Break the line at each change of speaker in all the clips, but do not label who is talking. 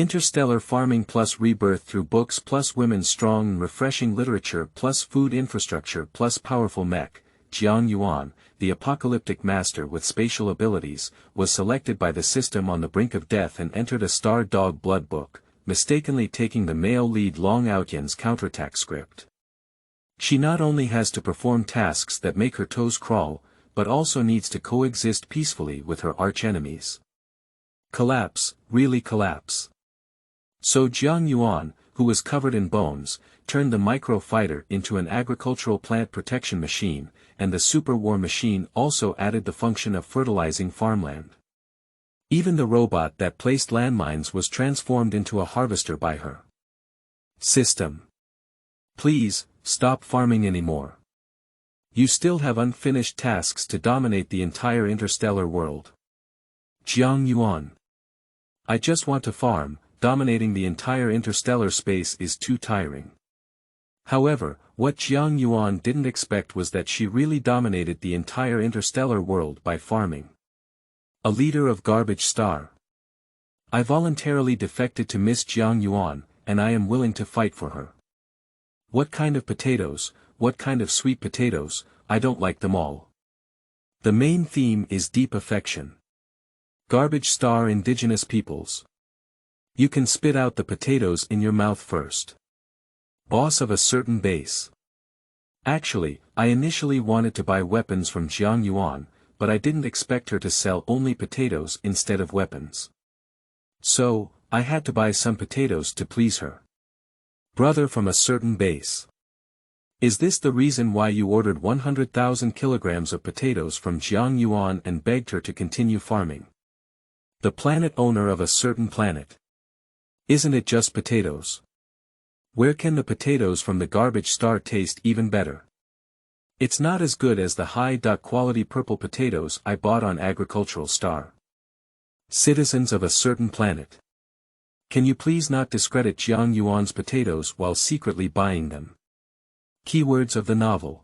Interstellar Farming+Rebirth through Books+Women strong and refreshing Literature+Food Infrastructure+Powerful Mech, Jiang Yuan, the apocalyptic master with spatial abilities, was selected by the system on the brink of death and entered a Star Dog Blood book, mistakenly taking the male lead Long Aotian's counterattack script. She not only has to perform tasks that make her toes crawl, but also needs to coexist peacefully with her arch-enemies. Collapse, really collapse. So Jiang Yuan, who was covered in bones, turned the micro-fighter into an agricultural plant protection machine, and the super war machine also added the function of fertilizing farmland. Even the robot that placed landmines was transformed into a harvester by her. System. Please, stop farming anymore. You still have unfinished tasks to dominate the entire interstellar world. Jiang Yuan. I just want to farm. Dominating the entire interstellar space is too tiring. However, what Jiang Yuan didn't expect was that she really dominated the entire interstellar world by farming. A leader of Garbage Star. I voluntarily defected to Miss Jiang Yuan, and I am willing to fight for her. What kind of potatoes, what kind of sweet potatoes, I don't like them all. The main theme is deep affection. Garbage Star Indigenous Peoples. You can spit out the potatoes in your mouth first. Boss of a certain base. Actually, I initially wanted to buy weapons from Jiang Yuan, but I didn't expect her to sell only potatoes instead of weapons. So, I had to buy some potatoes to please her. Brother from a certain base. Is this the reason why you ordered 100,000 kilograms of potatoes from Jiang Yuan and begged her to continue farming? The planet owner of a certain planet. Isn't it just potatoes? Where can the potatoes from the Garbage Star taste even better? It's not as good as the high-quality purple potatoes I bought on Agricultural Star. Citizens of a certain planet. Can you please not discredit Jiang Yuan's potatoes while secretly buying them? Keywords of the novel.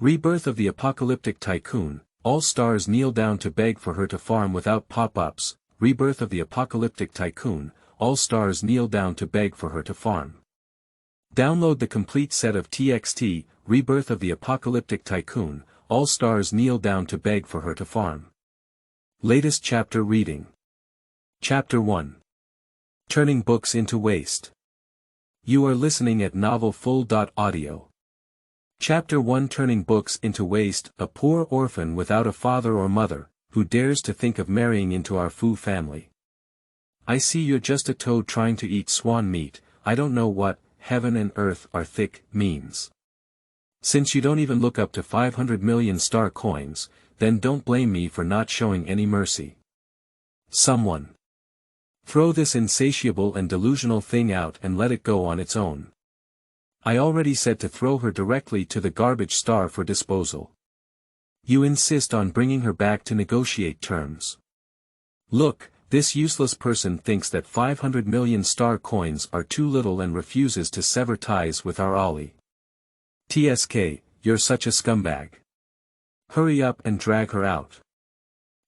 Rebirth of the Apocalyptic Tycoon, all stars kneel down to beg for her to farm without pop-ups. Rebirth of the Apocalyptic Tycoon, all stars kneel down to beg for her to farm. Download the complete set of TXT, Rebirth of the Apocalyptic Tycoon, all stars kneel down to beg for her to farm. Latest chapter reading. Chapter 1. Turning Books into Waste. You are listening at novelfull.audio. Chapter 1 Turning Books into Waste. A poor orphan without a father or mother, who dares to think of marrying into our Fu family. I see you're just a toad trying to eat swan meat. I don't know what heaven and earth are thick means. Since you don't even look up to 500 million star coins, then don't blame me for not showing any mercy. Someone. Throw this insatiable and delusional thing out and let it go on its own. I already said to throw her directly to the Garbage Star for disposal. You insist on bringing her back to negotiate terms. Look. This useless person thinks that 500 million star coins are too little and refuses to sever ties with our Ollie. TSK, you're such a scumbag. Hurry up and drag her out.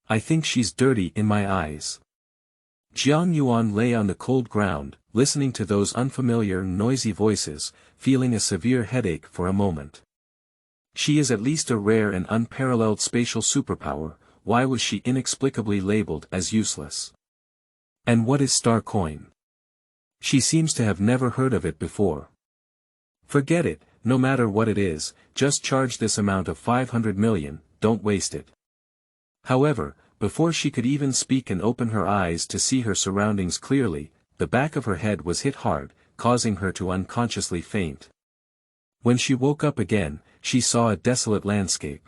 I think she's dirty in my eyes. Jiang Yuan lay on the cold ground, listening to those unfamiliar noisy voices, feeling a severe headache for a moment. She is at least a rare and unparalleled spatial superpower. Why was she inexplicably labeled as useless? And what is Star Coin? She seems to have never heard of it before. Forget it, no matter what it is, just charge this amount of 500 million, don't waste it. However, before she could even speak and open her eyes to see her surroundings clearly, the back of her head was hit hard, causing her to unconsciously faint. When she woke up again, she saw a desolate landscape.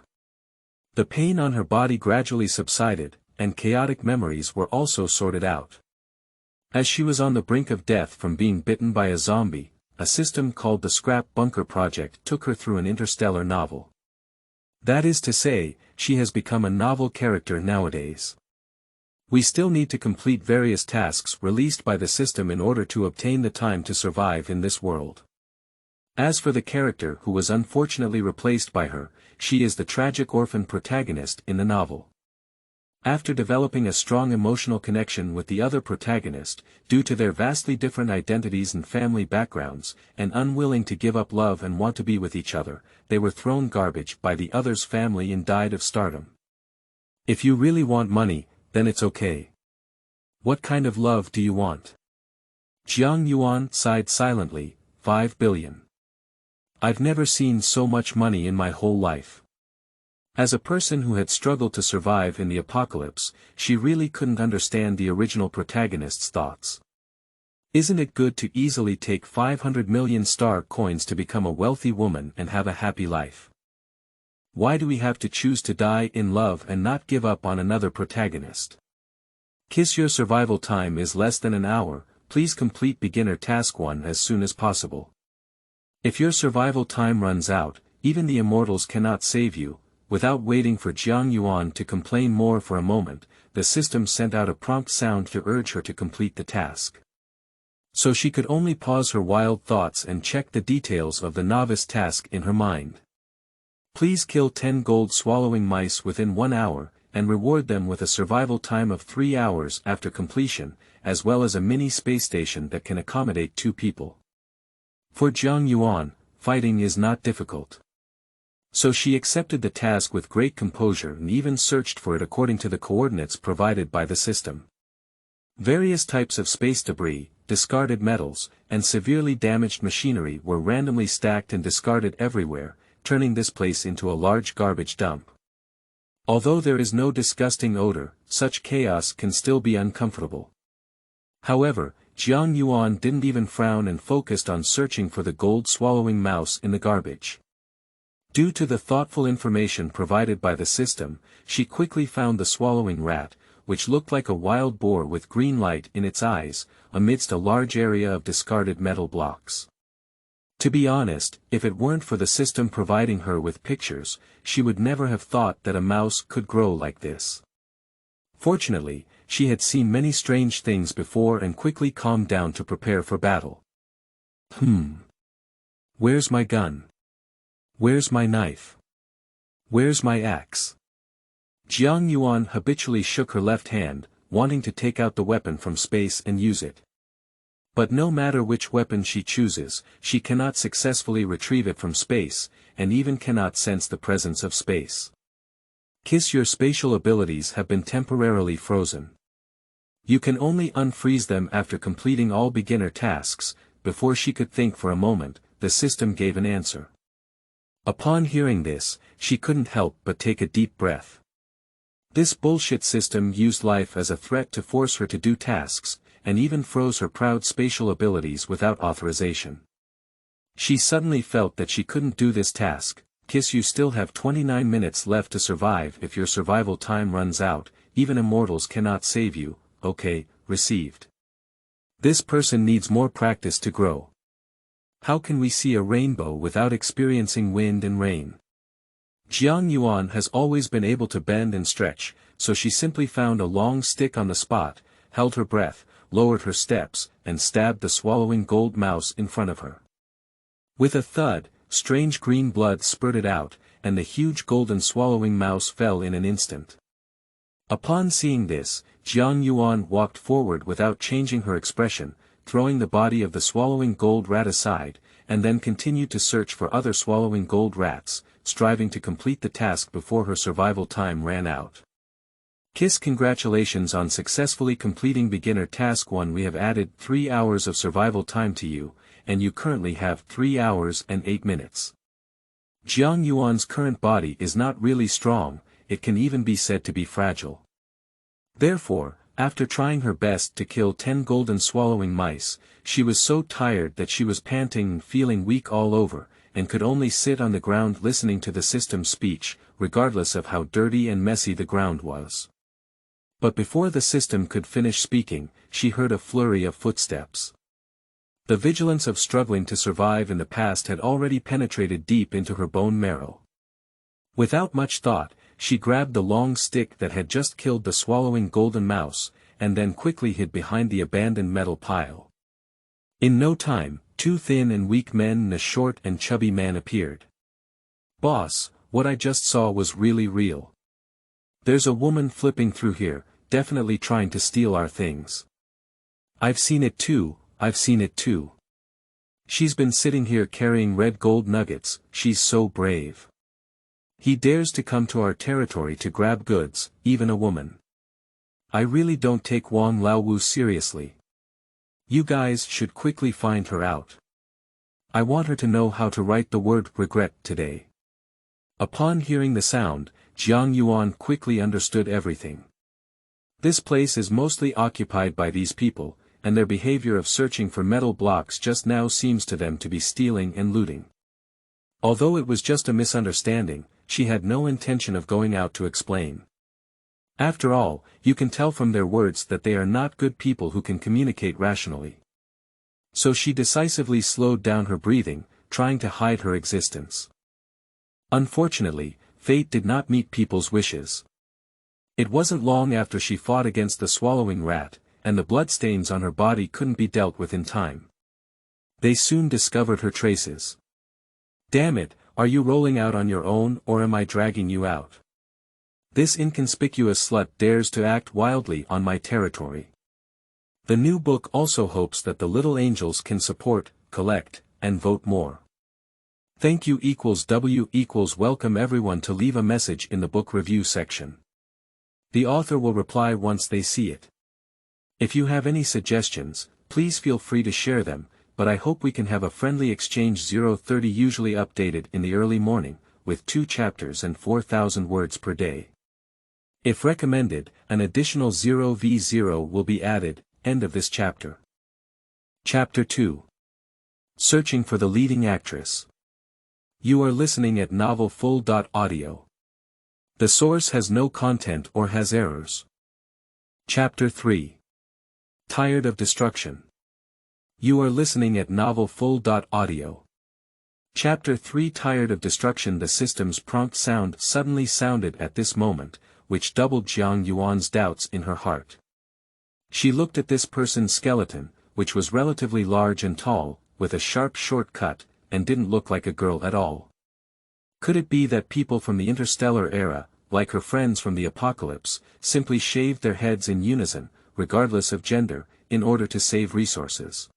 The pain on her body gradually subsided, and chaotic memories were also sorted out. As she was on the brink of death from being bitten by a zombie, a system called the Scrap Bunker Project took her through an interstellar novel. That is to say, she has become a novel character nowadays. We still need to complete various tasks released by the system in order to obtain the time to survive in this world. As for the character who was unfortunately replaced by her, she is the tragic orphan protagonist in the novel. After developing a strong emotional connection with the other protagonist, due to their vastly different identities and family backgrounds, and unwilling to give up love and want to be with each other, they were thrown garbage by the other's family and died of stardom. If you really want money, then it's okay. What kind of love do you want? Jiang Yuan sighed silently, 5 billion. I've never seen so much money in my whole life. As a person who had struggled to survive in the apocalypse, she really couldn't understand the original protagonist's thoughts. Isn't it good to easily take 500 million star coins to become a wealthy woman and have a happy life? Why do we have to choose to die in love and not give up on another protagonist? Kiss, your survival time is less than an hour, please complete beginner task 1 as soon as possible. If your survival time runs out, even the immortals cannot save you. Without waiting for Jiang Yuan to complain more for a moment, the system sent out a prompt sound to urge her to complete the task. So she could only pause her wild thoughts and check the details of the novice task in her mind. Please kill 10 gold swallowing mice within 1 hour, and reward them with a survival time of 3 hours after completion, as well as a mini space station that can accommodate 2 people. For Jiang Yuan, fighting is not difficult. So she accepted the task with great composure and even searched for it according to the coordinates provided by the system. Various types of space debris, discarded metals, and severely damaged machinery were randomly stacked and discarded everywhere, turning this place into a large garbage dump. Although there is no disgusting odor, such chaos can still be uncomfortable. However, Jiang Yuan didn't even frown and focused on searching for the gold-swallowing mouse in the garbage. Due to the thoughtful information provided by the system, she quickly found the swallowing rat, which looked like a wild boar with green light in its eyes, amidst a large area of discarded metal blocks. To be honest, if it weren't for the system providing her with pictures, she would never have thought that a mouse could grow like this. Fortunately, she had seen many strange things before and quickly calmed down to prepare for battle. Where's my gun? Where's my knife? Where's my axe? Jiang Yuan habitually shook her left hand, wanting to take out the weapon from space and use it. But no matter which weapon she chooses, she cannot successfully retrieve it from space, and even cannot sense the presence of space. Kiss, your spatial abilities have been temporarily frozen. You can only unfreeze them after completing all beginner tasks. Before she could think for a moment, the system gave an answer. Upon hearing this, she couldn't help but take a deep breath. This bullshit system used life as a threat to force her to do tasks, and even froze her proud spatial abilities without authorization. She suddenly felt that she couldn't do this task. Kiss, you still have 29 minutes left to survive. If your survival time runs out, even immortals cannot save you. Okay, received. This person needs more practice to grow. How can we see a rainbow without experiencing wind and rain? Jiang Yuan has always been able to bend and stretch, so she simply found a long stick on the spot, held her breath, lowered her steps, and stabbed the swallowing gold mouse in front of her. With a thud, strange green blood spurted out, and the huge golden swallowing mouse fell in an instant. Upon seeing this, Jiang Yuan walked forward without changing her expression, throwing the body of the swallowing gold rat aside, and then continued to search for other swallowing gold rats, striving to complete the task before her survival time ran out. Kiss, congratulations on successfully completing beginner task 1. We have added 3 hours of survival time to you, and you currently have 3 hours and 8 minutes. Jiang Yuan's current body is not really strong, it can even be said to be fragile. Therefore, after trying her best to kill 10 golden swallowing mice, she was so tired that she was panting and feeling weak all over, and could only sit on the ground listening to the system's speech, regardless of how dirty and messy the ground was. But before the system could finish speaking, she heard a flurry of footsteps. The vigilance of struggling to survive in the past had already penetrated deep into her bone marrow. Without much thought, she grabbed the long stick that had just killed the swallowing golden mouse, and then quickly hid behind the abandoned metal pile. In no time, 2 thin and weak men and a short and chubby man appeared. "Boss, what I just saw was really real. There's a woman flipping through here, definitely trying to steal our things. I've seen it too, I've seen it too. She's been sitting here carrying red gold nuggets, she's so brave. He dares to come to our territory to grab goods, even a woman. I really don't take Wang Laowu seriously. You guys should quickly find her out. I want her to know how to write the word regret today. Upon hearing the sound, Jiang Yuan quickly understood everything. This place is mostly occupied by these people, and their behavior of searching for metal blocks just now seems to them to be stealing and looting. Although it was just a misunderstanding, she had no intention of going out to explain. After all, you can tell from their words that they are not good people who can communicate rationally. So she decisively slowed down her breathing, trying to hide her existence. Unfortunately, fate did not meet people's wishes. It wasn't long after she fought against the swallowing rat, and the bloodstains on her body couldn't be dealt with in time. They soon discovered her traces. Damn it, are you rolling out on your own or am I dragging you out? This inconspicuous slut dares to act wildly on my territory. The new book also hopes that the little angels can support, collect, and vote more. Thank you =W welcome everyone to leave a message in the book review section. The author will reply once they see it. If you have any suggestions, please feel free to share them, but I hope we can have a friendly exchange. 030 usually updated in the early morning, with 2 chapters and 4,000 words per day. If recommended, an additional 0v0 will be added. End of this chapter. Chapter 2. Searching for the leading actress. You are listening at novelfull.audio. The source has no content or has errors. Chapter 3. Tired of destruction. You are listening at novelfull.audio. Chapter 3. Tired of destruction. The system's prompt sound suddenly sounded at this moment, which doubled Jiang Yuan's doubts in her heart. She looked at this person's skeleton, which was relatively large and tall, with a sharp short cut, and didn't look like a girl at all. Could it be that people from the Interstellar era, like her friends from the Apocalypse, simply shaved their heads in unison, regardless of gender, in order to save resources?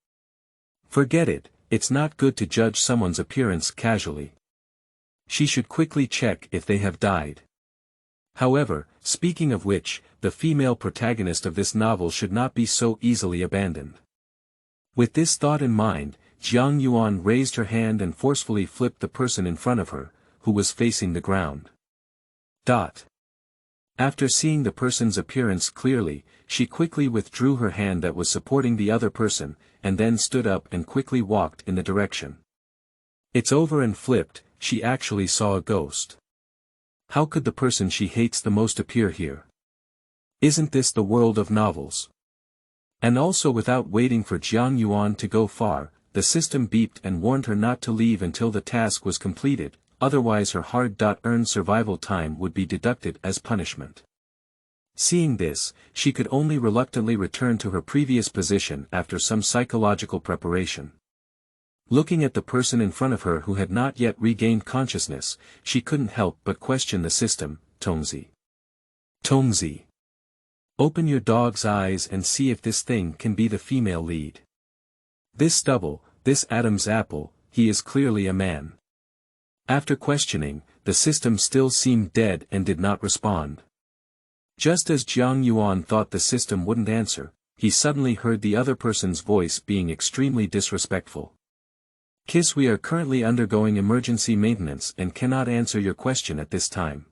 Forget it, it's not good to judge someone's appearance casually. She should quickly check if they have died. However, speaking of which, the female protagonist of this novel should not be so easily abandoned. With this thought in mind, Jiang Yuan raised her hand and forcefully flipped the person in front of her, who was facing the ground. After seeing the person's appearance clearly, she quickly withdrew her hand that was supporting the other person, and then stood up and quickly walked in the direction. It's over and flipped, she actually saw a ghost. How could the person she hates the most appear here? Isn't this the world of novels? And also, without waiting for Jiang Yuan to go far, the system beeped and warned her not to leave until the task was completed, otherwise her hard-earned survival time would be deducted as punishment. Seeing this, she could only reluctantly return to her previous position after some psychological preparation. Looking at the person in front of her who had not yet regained consciousness, she couldn't help but question the system. Tongzi. Tongzi. Open your dog's eyes and see if this thing can be the female lead. This stubble, this Adam's apple, he is clearly a man. After questioning, the system still seemed dead and did not respond. Just as Jiang Yuan thought the system wouldn't answer, he suddenly heard the other person's voice being extremely disrespectful. Kiss, we are currently undergoing emergency maintenance and cannot answer your question at this time.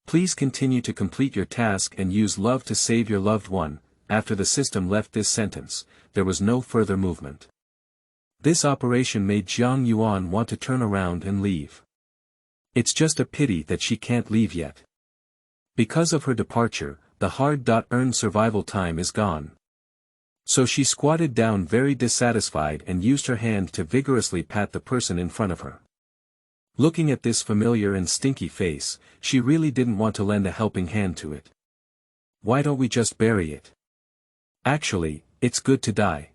Please continue to complete your task and use love to save your loved one. After the system left this sentence, there was no further movement. This operation made Jiang Yuan want to turn around and leave. It's just a pity that she can't leave yet. Because of her departure, the hard-earned survival time is gone. So she squatted down very dissatisfied and used her hand to vigorously pat the person in front of her. Looking at this familiar and stinky face, she really didn't want to lend a helping hand to it. Why don't we just bury it? Actually, it's good to die.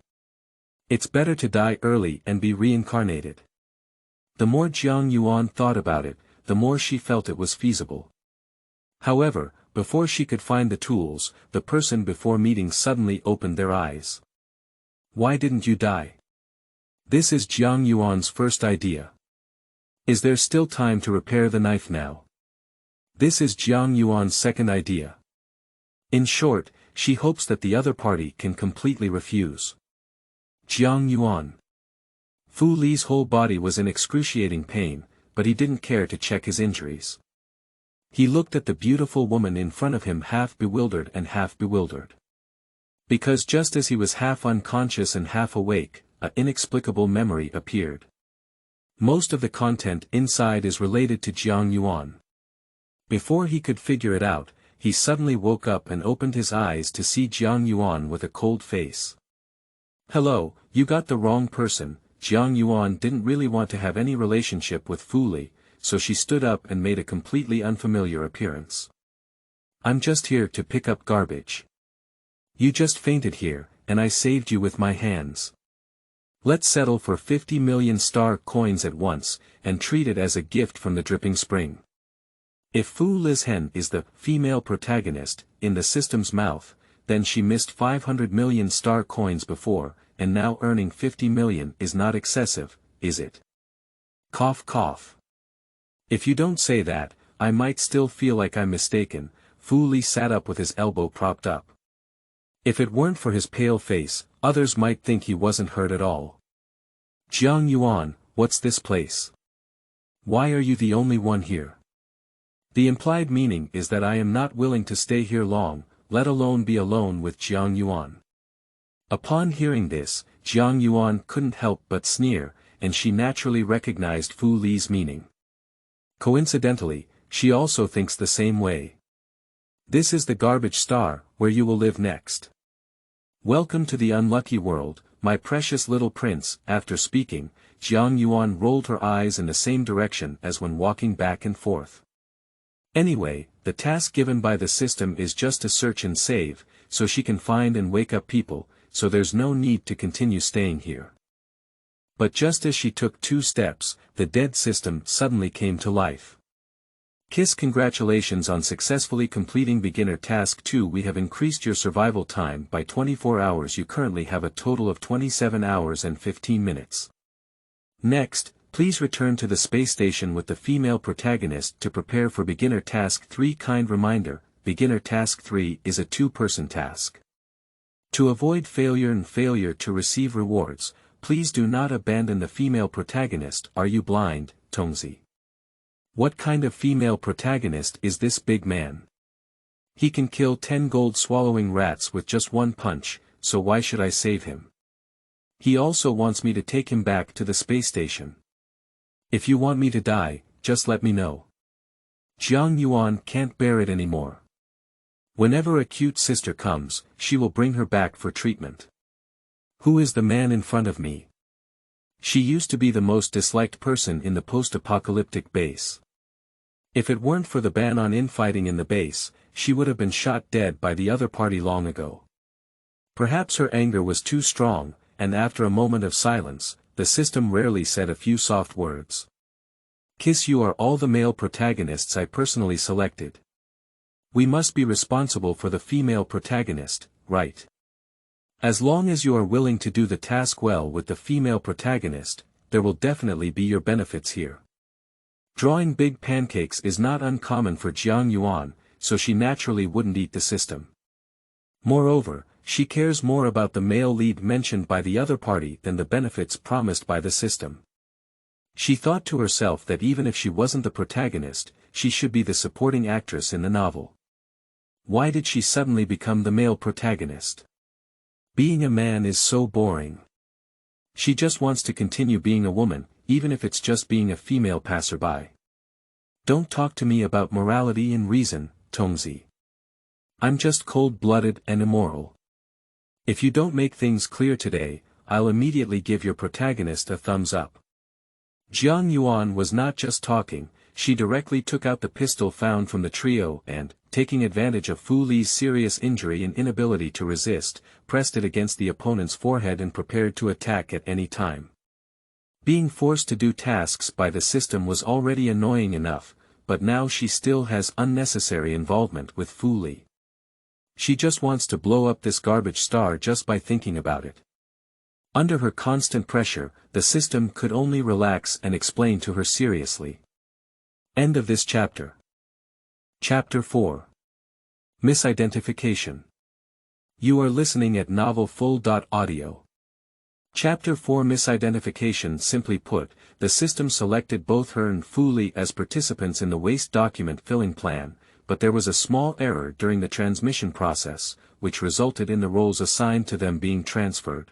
It's better to die early and be reincarnated. The more Jiang Yuan thought about it, the more she felt it was feasible. However, before she could find the tools, the person before meeting suddenly opened their eyes. Why didn't you die? This is Jiang Yuan's first idea. Is there still time to repair the knife now? This is Jiang Yuan's second idea. In short, she hopes that the other party can completely refuse. Jiang Yuan. Fu Li's whole body was in excruciating pain, but he didn't care to check his injuries. He looked at the beautiful woman in front of him half bewildered and half bewildered. Because just as he was half unconscious and half awake, an inexplicable memory appeared. Most of the content inside is related to Jiang Yuan. Before he could figure it out, he suddenly woke up and opened his eyes to see Jiang Yuan with a cold face. Hello, you got the wrong person. Jiang Yuan didn't really want to have any relationship with Fu Li, so she stood up and made a completely unfamiliar appearance. I'm just here to pick up garbage. You just fainted here, and I saved you with my hands. Let's settle for 50 million star coins at once, and treat it as a gift from the dripping spring. If Fu Li's hen is the female protagonist in the system's mouth, then she missed 500 million star coins before, and now earning 50 million is not excessive, is it? Cough cough. If you don't say that, I might still feel like I'm mistaken. Fu Li sat up with his elbow propped up. If it weren't for his pale face, others might think he wasn't hurt at all. Jiang Yuan, what's this place? Why are you the only one here? The implied meaning is that I am not willing to stay here long, let alone be alone with Jiang Yuan. Upon hearing this, Jiang Yuan couldn't help but sneer, and she naturally recognized Fu Li's meaning. Coincidentally, she also thinks the same way. This is the garbage star, where you will live next. Welcome to the unlucky world, my precious little prince. After speaking, Jiang Yuan rolled her eyes in the same direction as when walking back and forth. Anyway, the task given by the system is just to search and save, so she can find and wake up people, so there's no need to continue staying here. But just as she took 2 steps, the dead system suddenly came to life. Kiss, congratulations on successfully completing beginner task 2. We have increased your survival time by 24 hours. You currently have a total of 27 hours and 15 minutes. Next, please return to the space station with the female protagonist to prepare for beginner task 3. Kind reminder, beginner task 3 is a 2-person task. To avoid failure and failure to receive rewards, please do not abandon the female protagonist. Are you blind, Tongzi? What kind of female protagonist is this big man? He can kill 10 gold-swallowing rats with just 1 punch, so why should I save him? He also wants me to take him back to the space station. If you want me to die, just let me know. Jiang Yuan can't bear it anymore. Whenever a cute sister comes, she will bring her back for treatment. Who is the man in front of me? She used to be the most disliked person in the post-apocalyptic base. If it weren't for the ban on infighting in the base, she would have been shot dead by the other party long ago. Perhaps her anger was too strong, and after a moment of silence, the system rarely said a few soft words. Kiss, you are all the male protagonists I personally selected. We must be responsible for the female protagonist, right? As long as you are willing to do the task well with the female protagonist, there will definitely be your benefits here. Drawing big pancakes is not uncommon for Jiang Yuan, so she naturally wouldn't eat the system. Moreover, she cares more about the male lead mentioned by the other party than the benefits promised by the system. She thought to herself that even if she wasn't the protagonist, she should be the supporting actress in the novel. Why did she suddenly become the male protagonist? Being a man is so boring. She just wants to continue being a woman, even if it's just being a female passerby. Don't talk to me about morality and reason, Tongzi. I'm just cold-blooded and immoral. If you don't make things clear today, I'll immediately give your protagonist a thumbs up. Jiang Yuan was not just talking, she directly took out the pistol found from the trio and, taking advantage of Fu Li's serious injury and inability to resist, pressed it against the opponent's forehead and prepared to attack at any time. Being forced to do tasks by the system was already annoying enough, but now she still has unnecessary involvement with Fu Li. She just wants to blow up this garbage star just by thinking about it. Under her constant pressure, the system could only relax and explain to her seriously. End of this chapter. Chapter 4. Misidentification. You are listening at novelfull.audio. Chapter 4 Misidentification. Simply put, the system selected both her and Fu Li as participants in the waste document filling plan, but there was a small error during the transmission process, which resulted in the roles assigned to them being transferred.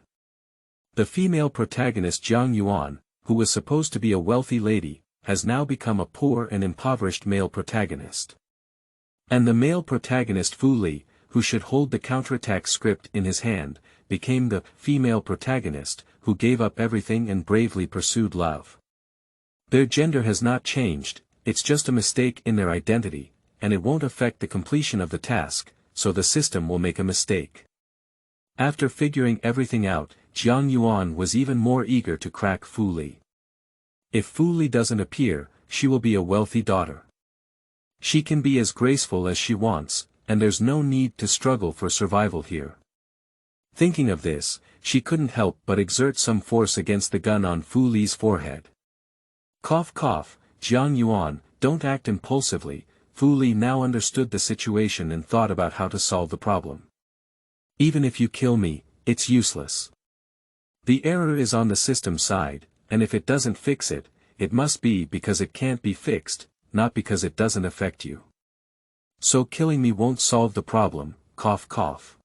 The female protagonist Jiang Yuan, who was supposed to be a wealthy lady, has now become a poor and impoverished male protagonist. And the male protagonist Fu Li, who should hold the counterattack script in his hand, became the female protagonist, who gave up everything and bravely pursued love. Their gender has not changed, it's just a mistake in their identity, and it won't affect the completion of the task, so the system will make a mistake. After figuring everything out, Jiang Yuan was even more eager to crack Fu Li. If Fu Li doesn't appear, she will be a wealthy daughter. She can be as graceful as she wants, and there's no need to struggle for survival here. Thinking of this, she couldn't help but exert some force against the gun on Fu Li's forehead. Cough cough, Jiang Yuan, don't act impulsively. Fu Li now understood the situation and thought about how to solve the problem. Even if you kill me, it's useless. The error is on the system side, and if it doesn't fix it, it must be because it can't be fixed, not because it doesn't affect you. So killing me won't solve the problem, cough cough.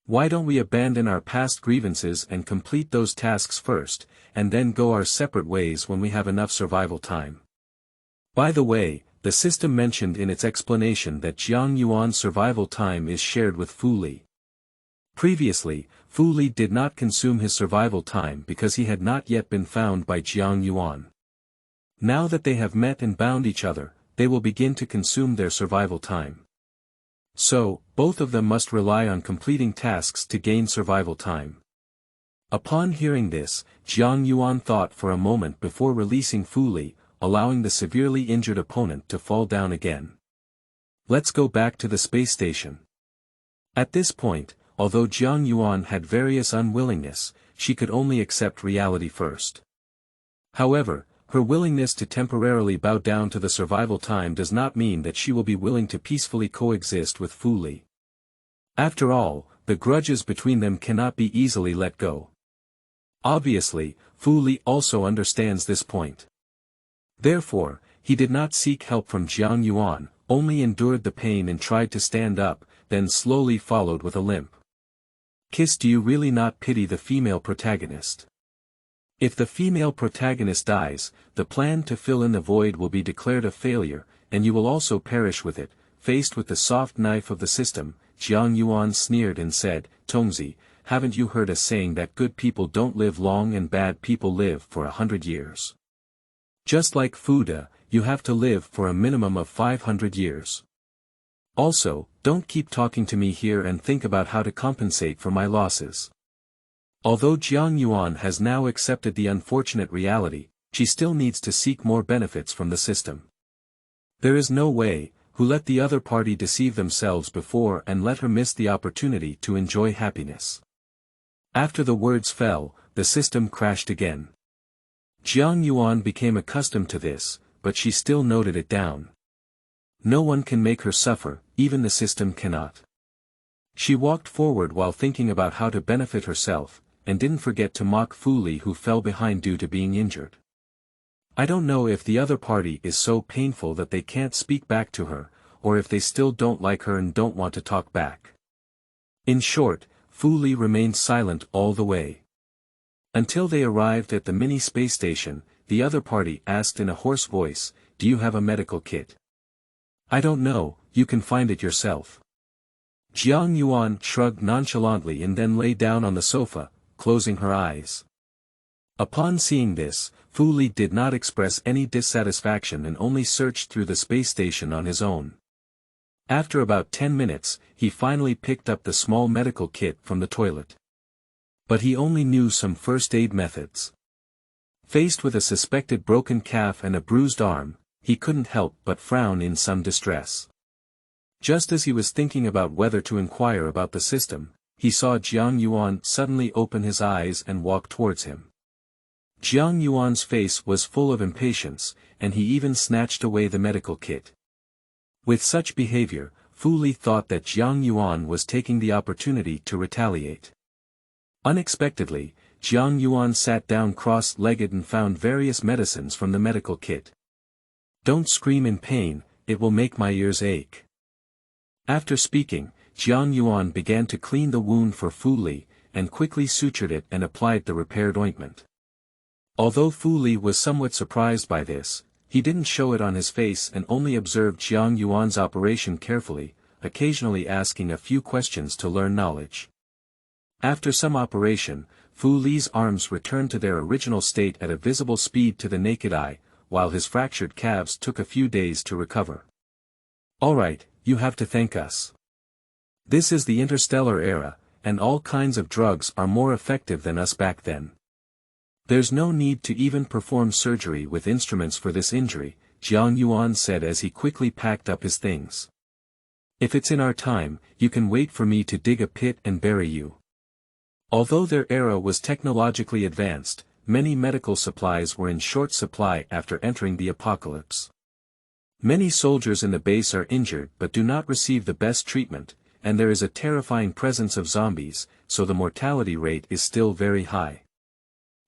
Why don't we abandon our past grievances and complete those tasks first, and then go our separate ways when we have enough survival time? By the way, the system mentioned in its explanation that Jiang Yuan's survival time is shared with Fu Li. Previously, Fu Li did not consume his survival time because he had not yet been found by Jiang Yuan. Now that they have met and bound each other, they will begin to consume their survival time. So, both of them must rely on completing tasks to gain survival time. Upon hearing this, Jiang Yuan thought for a moment before releasing Fu Li, allowing the severely injured opponent to fall down again. Let's go back to the space station. At this point, although Jiang Yuan had various unwillingness, she could only accept reality first. However, her willingness to temporarily bow down to the survival time does not mean that she will be willing to peacefully coexist with Fu Li. After all, the grudges between them cannot be easily let go. Obviously, Fu Li also understands this point. Therefore, he did not seek help from Jiang Yuan, only endured the pain and tried to stand up, then slowly followed with a limp. Kiss, do you really not pity the female protagonist? If the female protagonist dies, the plan to fill in the void will be declared a failure, and you will also perish with it. Faced with the soft knife of the system, Jiang Yuan sneered and said, Tongzi, haven't you heard a saying that good people don't live long and bad people live for 100 years? Just like Fuda, you have to live for a minimum of 500 years. Also, don't keep talking to me here and think about how to compensate for my losses. Although Jiang Yuan has now accepted the unfortunate reality, she still needs to seek more benefits from the system. There is no way, who let the other party deceive themselves before and let her miss the opportunity to enjoy happiness. After the words fell, the system crashed again. Jiang Yuan became accustomed to this, but she still noted it down. No one can make her suffer, even the system cannot. She walked forward while thinking about how to benefit herself, and didn't forget to mock Fu Li, who fell behind due to being injured. I don't know if the other party is so painful that they can't speak back to her, or if they still don't like her and don't want to talk back. In short, Fu Li remained silent all the way. Until they arrived at the mini space station, the other party asked in a hoarse voice, do you have a medical kit? I don't know, you can find it yourself. Jiang Yuan shrugged nonchalantly and then lay down on the sofa, closing her eyes. Upon seeing this, Fu Li did not express any dissatisfaction and only searched through the space station on his own. After about 10 minutes, he finally picked up the small medical kit from the toilet. But he only knew some first aid methods. Faced with a suspected broken calf and a bruised arm, he couldn't help but frown in some distress. Just as he was thinking about whether to inquire about the system, he saw Jiang Yuan suddenly open his eyes and walk towards him. Jiang Yuan's face was full of impatience, and he even snatched away the medical kit. With such behavior, Fu Li thought that Jiang Yuan was taking the opportunity to retaliate. Unexpectedly, Jiang Yuan sat down cross-legged and found various medicines from the medical kit. "Don't scream in pain, it will make my ears ache." After speaking, Jiang Yuan began to clean the wound for Fu Li, and quickly sutured it and applied the repaired ointment. Although Fu Li was somewhat surprised by this, he didn't show it on his face and only observed Jiang Yuan's operation carefully, occasionally asking a few questions to learn knowledge. After some operation, Fu Li's arms returned to their original state at a visible speed to the naked eye, while his fractured calves took a few days to recover. "Alright, you have to thank us. This is the Interstellar era, and all kinds of drugs are more effective than us back then. There's no need to even perform surgery with instruments for this injury," Jiang Yuan said as he quickly packed up his things. "If it's in our time, you can wait for me to dig a pit and bury you." Although their era was technologically advanced, many medical supplies were in short supply after entering the apocalypse. Many soldiers in the base are injured but do not receive the best treatment, and there is a terrifying presence of zombies, so the mortality rate is still very high.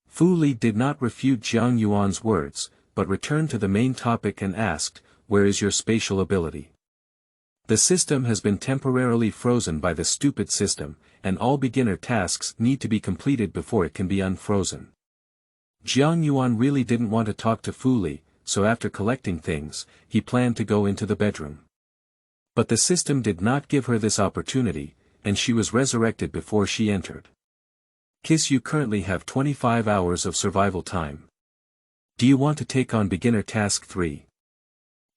Fu Li did not refute Jiang Yuan's words, but returned to the main topic and asked, "Where is your spatial ability? The system has been temporarily frozen by the stupid system, and all beginner tasks need to be completed before it can be unfrozen." Jiang Yuan really didn't want to talk to Fu Li, so after collecting things, he planned to go into the bedroom. But the system did not give her this opportunity, and she was resurrected before she entered. "Kiss, you currently have 25 hours of survival time. Do you want to take on beginner task 3?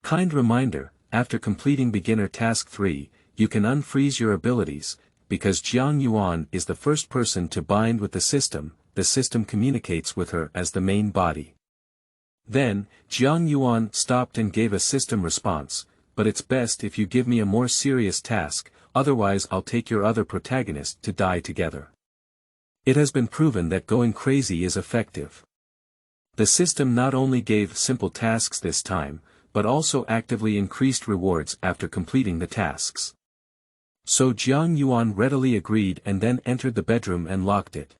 Kind reminder, after completing beginner task 3, you can unfreeze your abilities, because Jiang Yuan is the first person to bind with the system communicates with her as the main body." Then, Jiang Yuan stopped and gave a system response, "But it's best if you give me a more serious task, otherwise I'll take your other protagonist to die together. It has been proven that going crazy is effective." The system not only gave simple tasks this time, but also actively increased rewards after completing the tasks. So Jiang Yuan readily agreed and then entered the bedroom and locked it.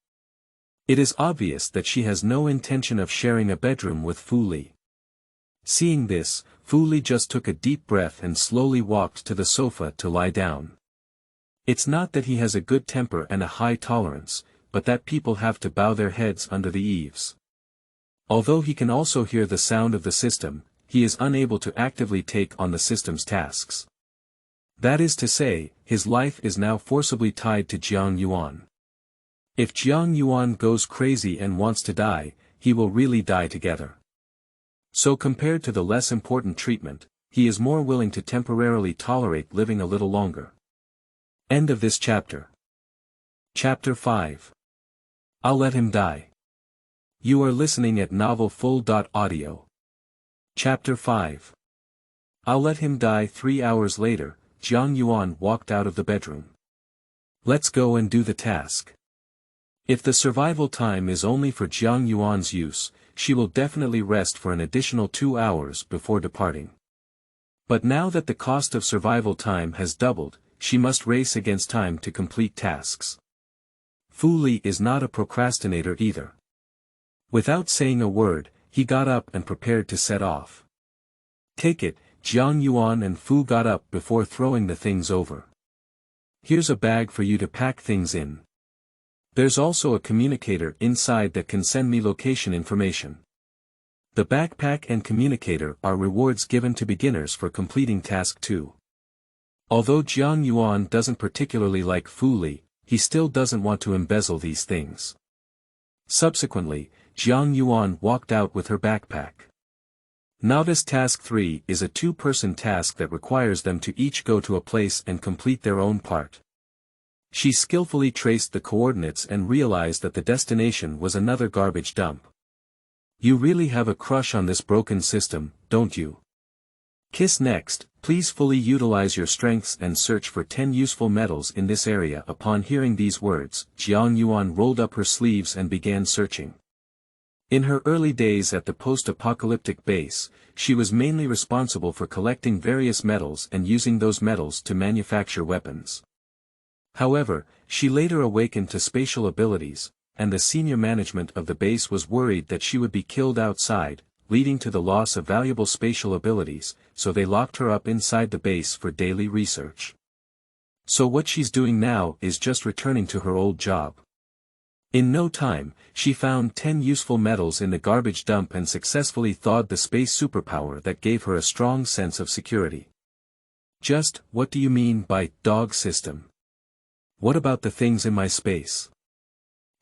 It is obvious that she has no intention of sharing a bedroom with Fu Li. Seeing this, Fu Li just took a deep breath and slowly walked to the sofa to lie down. It's not that he has a good temper and a high tolerance, but that people have to bow their heads under the eaves. Although he can also hear the sound of the system, he is unable to actively take on the system's tasks. That is to say, his life is now forcibly tied to Jiang Yuan. If Jiang Yuan goes crazy and wants to die, he will really die together. So compared to the less important treatment, he is more willing to temporarily tolerate living a little longer. End of this chapter. Chapter 5. I'll let him die. You are listening at novelfull.audio. Chapter 5. I'll let him die. 3 hours later, Jiang Yuan walked out of the bedroom. "Let's go and do the task." If the survival time is only for Jiang Yuan's use, she will definitely rest for an additional 2 hours before departing. But now that the cost of survival time has doubled, she must race against time to complete tasks. Fu Li is not a procrastinator either. Without saying a word, he got up and prepared to set off. "Take it." Jiang Yuan and Fu got up before throwing the things over. "Here's a bag for you to pack things in. There's also a communicator inside that can send me location information." The backpack and communicator are rewards given to beginners for completing task 2. Although Jiang Yuan doesn't particularly like Fu Li, he still doesn't want to embezzle these things. Subsequently, Jiang Yuan walked out with her backpack. Novice Task 3 is a 2-person task that requires them to each go to a place and complete their own part. She skillfully traced the coordinates and realized that the destination was another garbage dump. "You really have a crush on this broken system, don't you?" Kiss next, please fully utilize your strengths and search for 10 useful metals in this area. Upon hearing these words, Jiang Yuan rolled up her sleeves and began searching. In her early days at the post-apocalyptic base, she was mainly responsible for collecting various metals and using those metals to manufacture weapons. However, she later awakened to spatial abilities, and the senior management of the base was worried that she would be killed outside, leading to the loss of valuable spatial abilities, so they locked her up inside the base for daily research. So what she's doing now is just returning to her old job. In no time, she found 10 useful metals in the garbage dump and successfully thawed the space superpower that gave her a strong sense of security. Just, what do you mean by dog system? What about the things in my space?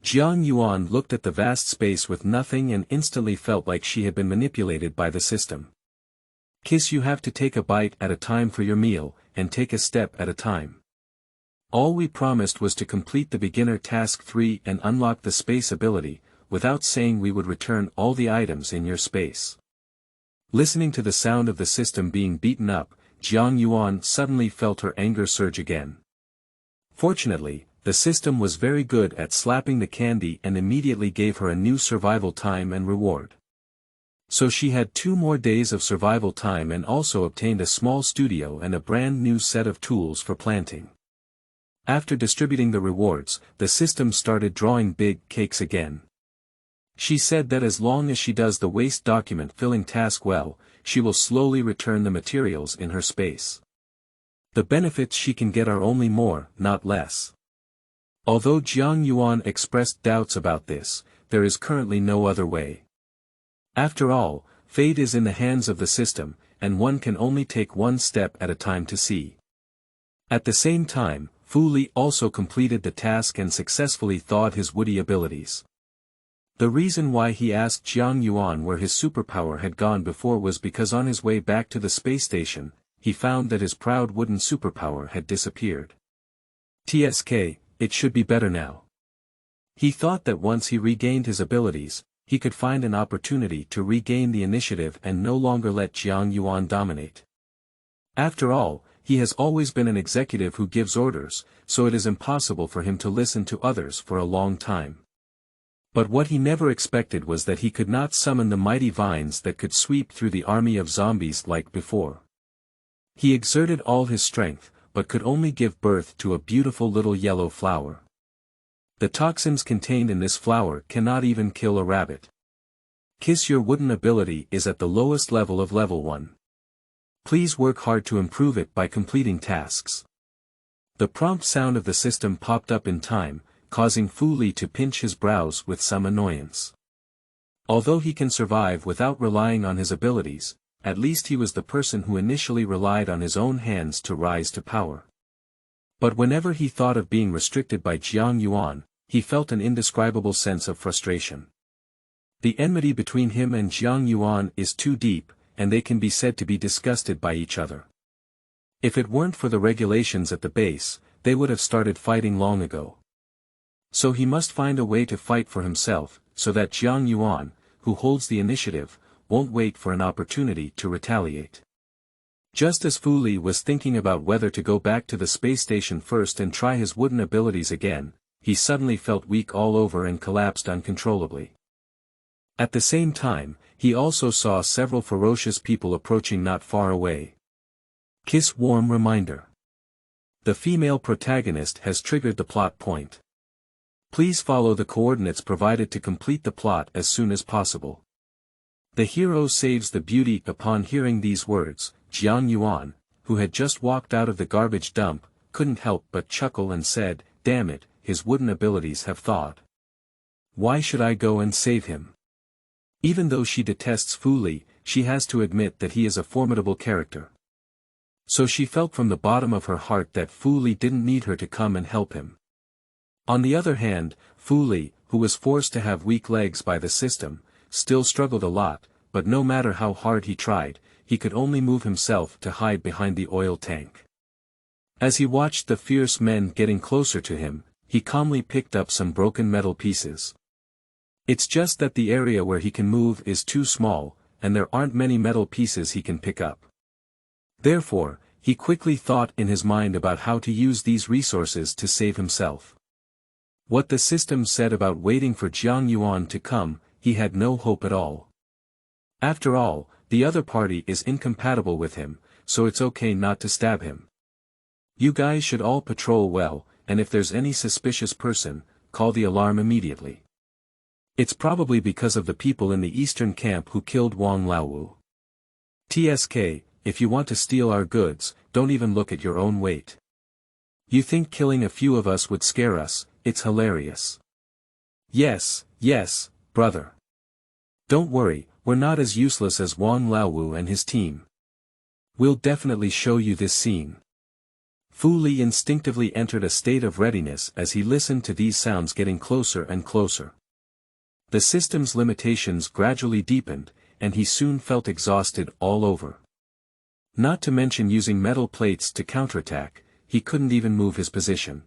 Jiang Yuan looked at the vast space with nothing and instantly felt like she had been manipulated by the system. Kiss, you have to take a bite at a time for your meal, and take a step at a time. All we promised was to complete the beginner task 3 and unlock the space ability, without saying we would return all the items in your space. Listening to the sound of the system being beaten up, Jiang Yuan suddenly felt her anger surge again. Fortunately, the system was very good at slapping the candy and immediately gave her a new survival time and reward. So she had 2 more days of survival time and also obtained a small studio and a brand new set of tools for planting. After distributing the rewards, the system started drawing big cakes again. She said that as long as she does the waste document filling task well, she will slowly return the materials in her space. The benefits she can get are only more, not less. Although Jiang Yuan expressed doubts about this, there is currently no other way. After all, fate is in the hands of the system, and one can only take one step at a time to see. At the same time, Fu Li also completed the task and successfully thawed his woody abilities. The reason why he asked Jiang Yuan where his superpower had gone before was because on his way back to the space station, he found that his proud wooden superpower had disappeared. TSK, it should be better now. He thought that once he regained his abilities, he could find an opportunity to regain the initiative and no longer let Jiang Yuan dominate. After all, he has always been an executive who gives orders, so it is impossible for him to listen to others for a long time. But what he never expected was that he could not summon the mighty vines that could sweep through the army of zombies like before. He exerted all his strength, but could only give birth to a beautiful little yellow flower. The toxins contained in this flower cannot even kill a rabbit. Kiss, your wooden ability is at the lowest level of level 1. Please work hard to improve it by completing tasks. The prompt sound of the system popped up in time, causing Fu Li to pinch his brows with some annoyance. Although he can survive without relying on his abilities, at least he was the person who initially relied on his own hands to rise to power. But whenever he thought of being restricted by Jiang Yuan, he felt an indescribable sense of frustration. The enmity between him and Jiang Yuan is too deep, and they can be said to be disgusted by each other. If it weren't for the regulations at the base, they would have started fighting long ago. So he must find a way to fight for himself, so that Jiang Yuan, who holds the initiative, won't wait for an opportunity to retaliate. Just as Fu Li was thinking about whether to go back to the space station first and try his wooden abilities again, he suddenly felt weak all over and collapsed uncontrollably. At the same time, he also saw several ferocious people approaching not far away. Kiss, warm reminder. The female protagonist has triggered the plot point. Please follow the coordinates provided to complete the plot as soon as possible. The hero saves the beauty. Upon hearing these words, Jiang Yuan, who had just walked out of the garbage dump, couldn't help but chuckle and said, "Damn it, his wooden abilities have thawed. Why should I go and save him?" Even though she detests Fu Li, she has to admit that he is a formidable character. So she felt from the bottom of her heart that Fu Li didn't need her to come and help him. On the other hand, Fu Li, who was forced to have weak legs by the system, still struggled a lot, but no matter how hard he tried, he could only move himself to hide behind the oil tank. As he watched the fierce men getting closer to him, he calmly picked up some broken metal pieces. It's just that the area where he can move is too small, and there aren't many metal pieces he can pick up. Therefore, he quickly thought in his mind about how to use these resources to save himself. What the system said about waiting for Jiang Yuan to come, he had no hope at all. After all, the other party is incompatible with him, so it's okay not to stab him. You guys should all patrol well, and if there's any suspicious person, call the alarm immediately. It's probably because of the people in the eastern camp who killed Wang Laowu. TSK, if you want to steal our goods, don't even look at your own weight. You think killing a few of us would scare us? It's hilarious. Yes, brother. Don't worry, we're not as useless as Wang Laowu and his team. We'll definitely show you this scene. Fu Li instinctively entered a state of readiness as he listened to these sounds getting closer and closer. The system's limitations gradually deepened, and he soon felt exhausted all over. Not to mention using metal plates to counterattack, he couldn't even move his position.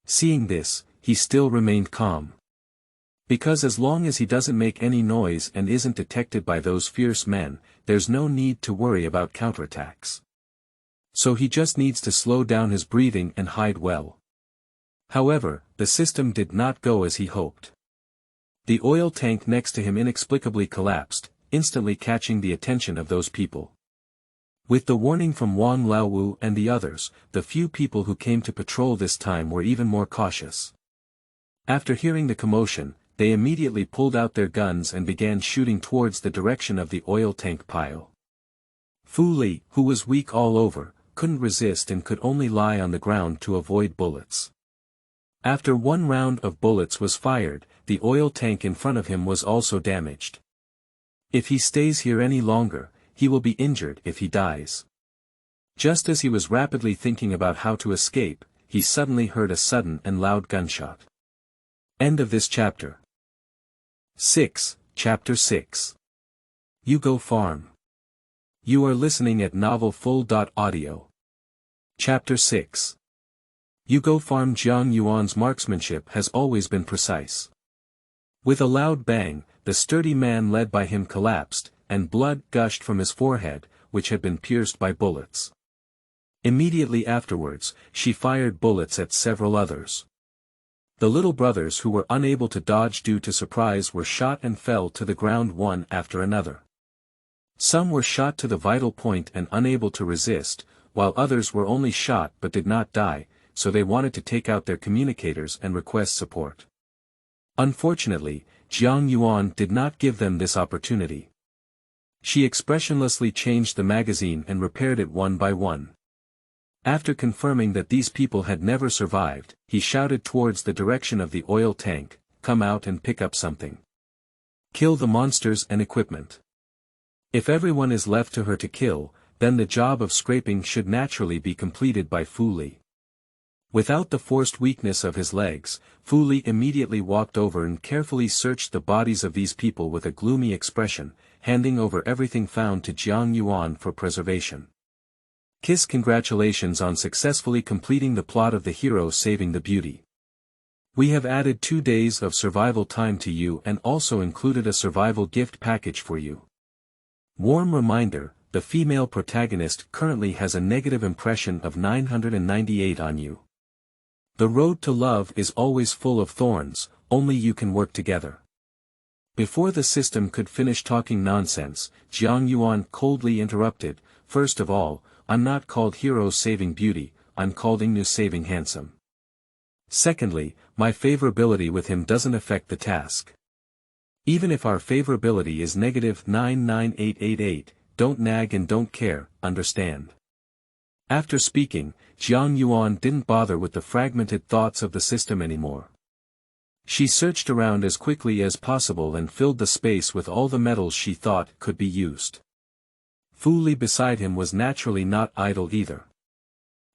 Seeing this, he still remained calm. Because as long as he doesn't make any noise and isn't detected by those fierce men, there's no need to worry about counterattacks. So he just needs to slow down his breathing and hide well. However, the system did not go as he hoped. The oil tank next to him inexplicably collapsed, instantly catching the attention of those people. With the warning from Wang Laowu and the others, the few people who came to patrol this time were even more cautious. After hearing the commotion, they immediately pulled out their guns and began shooting towards the direction of the oil tank pile. Fu Li, who was weak all over, couldn't resist and could only lie on the ground to avoid bullets. After one round of bullets was fired, the oil tank in front of him was also damaged. If he stays here any longer, he will be injured if he dies. Just as he was rapidly thinking about how to escape, he suddenly heard a sudden and loud gunshot. End of this chapter. Chapter 6. You Go Farm. You are listening at novelfull.audio. Chapter 6. You Go Farm. Jiang Yuan's marksmanship has always been precise. With a loud bang, the sturdy man led by him collapsed, and blood gushed from his forehead, which had been pierced by bullets. Immediately afterwards, she fired bullets at several others. The little brothers who were unable to dodge due to surprise were shot and fell to the ground one after another. Some were shot to the vital point and unable to resist, while others were only shot but did not die, so they wanted to take out their communicators and request support. Unfortunately, Jiang Yuan did not give them this opportunity. She expressionlessly changed the magazine and repaired it one by one. After confirming that these people had never survived, he shouted towards the direction of the oil tank, "Come out and pick up something. Kill the monsters and equipment." If everyone is left to her to kill, then the job of scraping should naturally be completed by Fu Li. Without the forced weakness of his legs, Fu Li immediately walked over and carefully searched the bodies of these people with a gloomy expression, handing over everything found to Jiang Yuan for preservation. Kiss. Congratulations on successfully completing the plot of the hero saving the beauty. We have added 2 days of survival time to you and also included a survival gift package for you. Warm reminder, the female protagonist currently has a negative impression of 998 on you. The road to love is always full of thorns, only you can work together. Before the system could finish talking nonsense, Jiang Yuan coldly interrupted, "First of all, I'm not called hero saving beauty, I'm called Ingnu saving handsome. Secondly, my favorability with him doesn't affect the task. Even if our favorability is negative 99888, don't nag and don't care, understand?" After speaking, Jiang Yuan didn't bother with the fragmented thoughts of the system anymore. She searched around as quickly as possible and filled the space with all the metals she thought could be used. Fu Li beside him was naturally not idle either.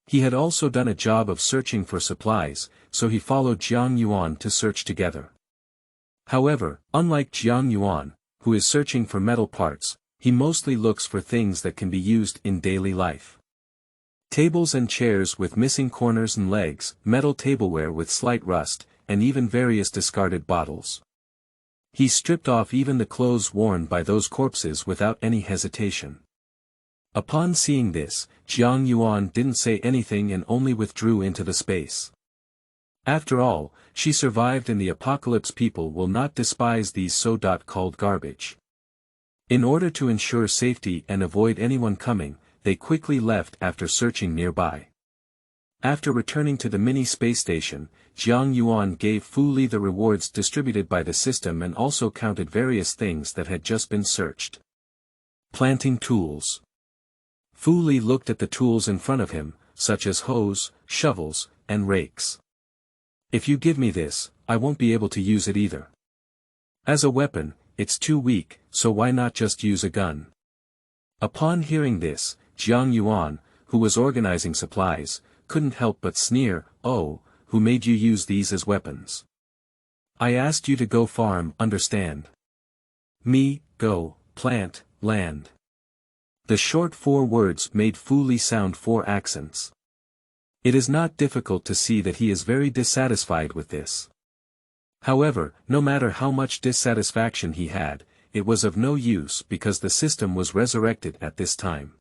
He had also done a job of searching for supplies, so he followed Jiang Yuan to search together. However, unlike Jiang Yuan, who is searching for metal parts, he mostly looks for things that can be used in daily life. Tables and chairs with missing corners and legs, metal tableware with slight rust, and even various discarded bottles. He stripped off even the clothes worn by those corpses without any hesitation. Upon seeing this, Jiang Yuan didn't say anything and only withdrew into the space. After all, she survived and the apocalypse people will not despise these so-called garbage. In order to ensure safety and avoid anyone coming, they quickly left after searching nearby. After returning to the mini space station, Jiang Yuan gave Fu Li the rewards distributed by the system and also counted various things that had just been searched. Planting tools. Fu Li looked at the tools in front of him, such as hoes, shovels, and rakes. If you give me this, I won't be able to use it either. As a weapon, it's too weak, so why not just use a gun? Upon hearing this, Jiang Yuan, who was organizing supplies, couldn't help but sneer, "Oh, who made you use these as weapons? I asked you to go farm, understand? Me, go, plant, land." The short 4 words made Fu Li sound 4 accents. It is not difficult to see that he is very dissatisfied with this. However, no matter how much dissatisfaction he had, it was of no use because the system was resurrected at this time.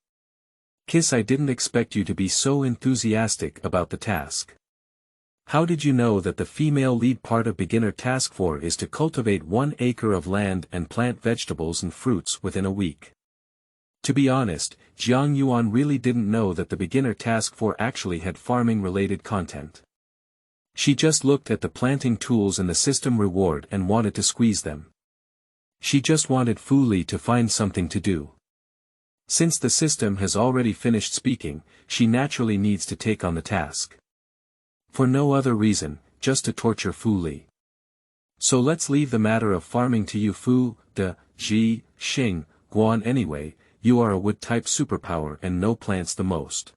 "Kiss, I didn't expect you to be so enthusiastic about the task. How did you know that the female lead part of beginner task 4 is to cultivate 1 acre of land and plant vegetables and fruits within a week?" To be honest, Jiang Yuan really didn't know that the beginner task 4 actually had farming-related content. She just looked at the planting tools and the system reward and wanted to squeeze them. She just wanted Fu Li to find something to do. Since the system has already finished speaking, she naturally needs to take on the task. For no other reason, just to torture Fu Li. So let's leave the matter of farming to you Fu, De, Ji, Xing, Guan anyway. You are a wood-type superpower and know plants the most.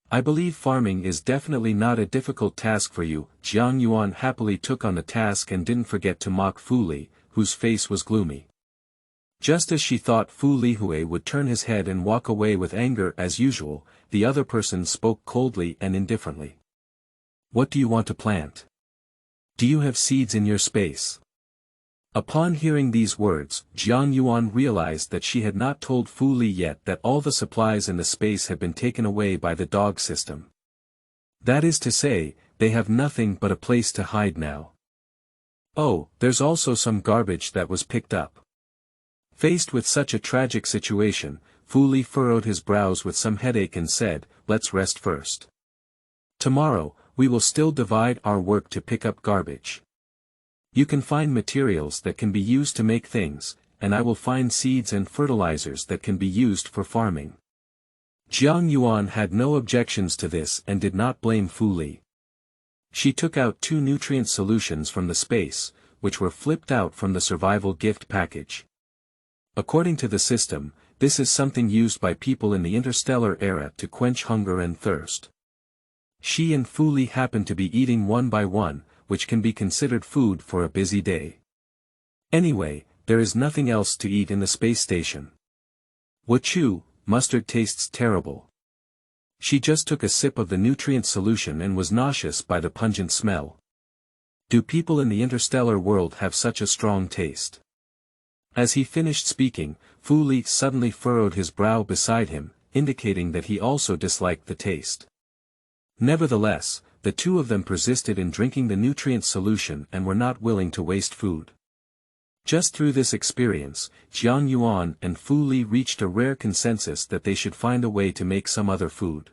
I believe farming is definitely not a difficult task for you. Jiang Yuan happily took on the task and didn't forget to mock Fu Li, whose face was gloomy. Just as she thought Fu Lihui would turn his head and walk away with anger as usual, the other person spoke coldly and indifferently. "What do you want to plant? Do you have seeds in your space?" Upon hearing these words, Jiang Yuan realized that she had not told Fu Li yet that all the supplies in the space had been taken away by the dog system. That is to say, they have nothing but a place to hide now. Oh, there's also some garbage that was picked up. Faced with such a tragic situation, Fu Li furrowed his brows with some headache and said, "Let's rest first. Tomorrow, we will still divide our work to pick up garbage. You can find materials that can be used to make things, and I will find seeds and fertilizers that can be used for farming." Jiang Yuan had no objections to this and did not blame Fu Li. She took out 2 nutrient solutions from the space, which were flipped out from the survival gift package. According to the system, this is something used by people in the Interstellar era to quench hunger and thirst. She and Fu Li happened to be eating one by one, which can be considered food for a busy day. Anyway, there is nothing else to eat in the space station. Wachu, mustard tastes terrible. She just took a sip of the nutrient solution and was nauseous by the pungent smell. Do people in the interstellar world have such a strong taste? As he finished speaking, Fu Li suddenly furrowed his brow beside him, indicating that he also disliked the taste. Nevertheless, the 2 of them persisted in drinking the nutrient solution and were not willing to waste food. Just through this experience, Jiang Yuan and Fu Li reached a rare consensus that they should find a way to make some other food.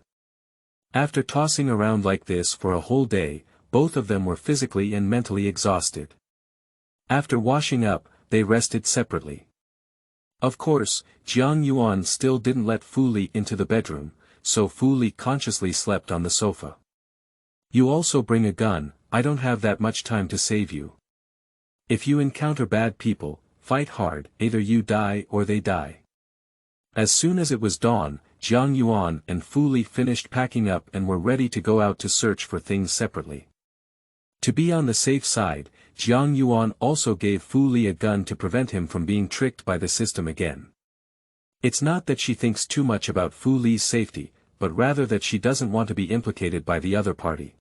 After tossing around like this for a whole day, both of them were physically and mentally exhausted. After washing up, they rested separately. Of course, Jiang Yuan still didn't let Fu Li into the bedroom, so Fu Li consciously slept on the sofa. "You also bring a gun, I don't have that much time to save you. If you encounter bad people, fight hard, either you die or they die." As soon as it was dawn, Jiang Yuan and Fu Li finished packing up and were ready to go out to search for things separately. To be on the safe side, Jiang Yuan also gave Fu Li a gun to prevent him from being tricked by the system again. It's not that she thinks too much about Fu Li's safety, but rather that she doesn't want to be implicated by the other party.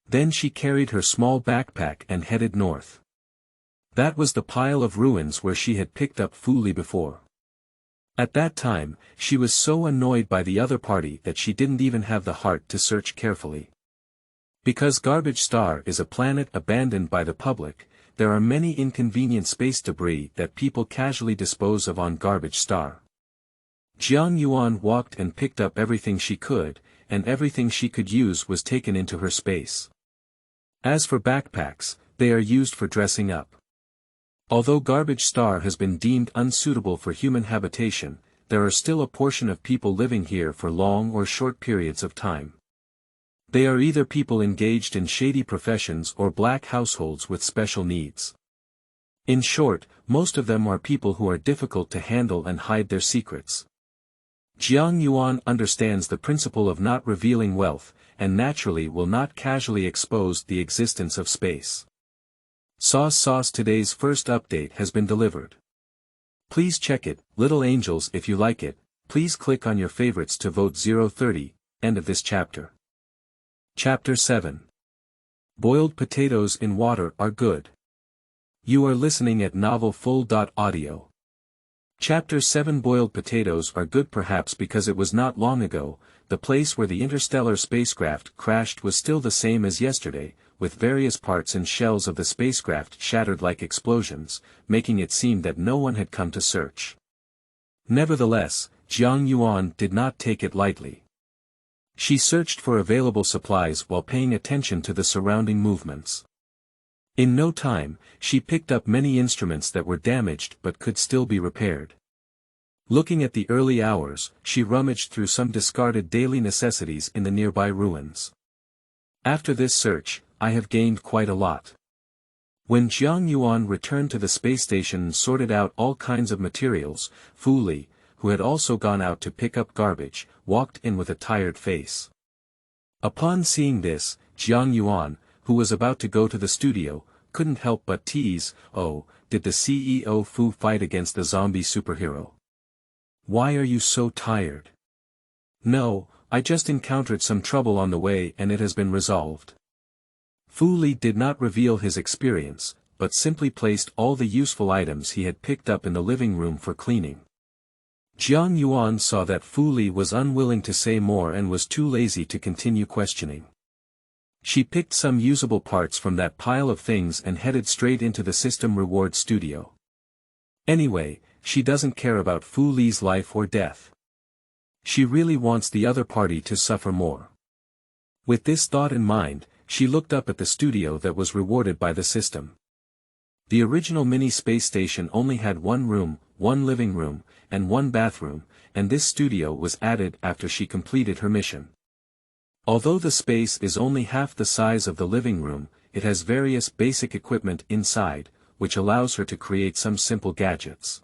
Then she carried her small backpack and headed north. That was the pile of ruins where she had picked up Fu Li before. At that time, she was so annoyed by the other party that she didn't even have the heart to search carefully. Because Garbage Star is a planet abandoned by the public, there are many inconvenient space debris that people casually dispose of on Garbage Star. Jiang Yuan walked and picked up everything she could, and everything she could use was taken into her space. As for backpacks, they are used for dressing up. Although Garbage Star has been deemed unsuitable for human habitation, there are still a portion of people living here for long or short periods of time. They are either people engaged in shady professions or black households with special needs. In short, most of them are people who are difficult to handle and hide their secrets. Jiang Yuan understands the principle of not revealing wealth, and naturally will not casually expose the existence of space. Sauce today's first update has been delivered. Please check it, little angels. If you like it, please click on your favorites to vote 030, end of this chapter. Chapter 7. Boiled potatoes in water are good. You are listening at novelfull.audio. Chapter 7. Boiled potatoes are good, perhaps because it was not long ago. The place where the interstellar spacecraft crashed was still the same as yesterday, with various parts and shells of the spacecraft shattered like explosions, making it seem that no one had come to search. Nevertheless, Jiang Yuan did not take it lightly. She searched for available supplies while paying attention to the surrounding movements. In no time, she picked up many instruments that were damaged but could still be repaired. Looking at the early hours, she rummaged through some discarded daily necessities in the nearby ruins. After this search, I have gained quite a lot. When Jiang Yuan returned to the space station and sorted out all kinds of materials, Fu Li, who had also gone out to pick up garbage, walked in with a tired face. Upon seeing this, Jiang Yuan, who was about to go to the studio, couldn't help but tease, "Oh, did the CEO Fu fight against the zombie superhero? Why are you so tired?" "No, I just encountered some trouble on the way and it has been resolved." Fu Li did not reveal his experience, but simply placed all the useful items he had picked up in the living room for cleaning. Jiang Yuan saw that Fu Li was unwilling to say more and was too lazy to continue questioning. She picked some usable parts from that pile of things and headed straight into the system reward studio. Anyway, she doesn't care about Fu Li's life or death. She really wants the other party to suffer more. With this thought in mind, she looked up at the studio that was rewarded by the system. The original mini space station only had one room, one living room, and one bathroom, and this studio was added after she completed her mission. Although the space is only half the size of the living room, it has various basic equipment inside, which allows her to create some simple gadgets.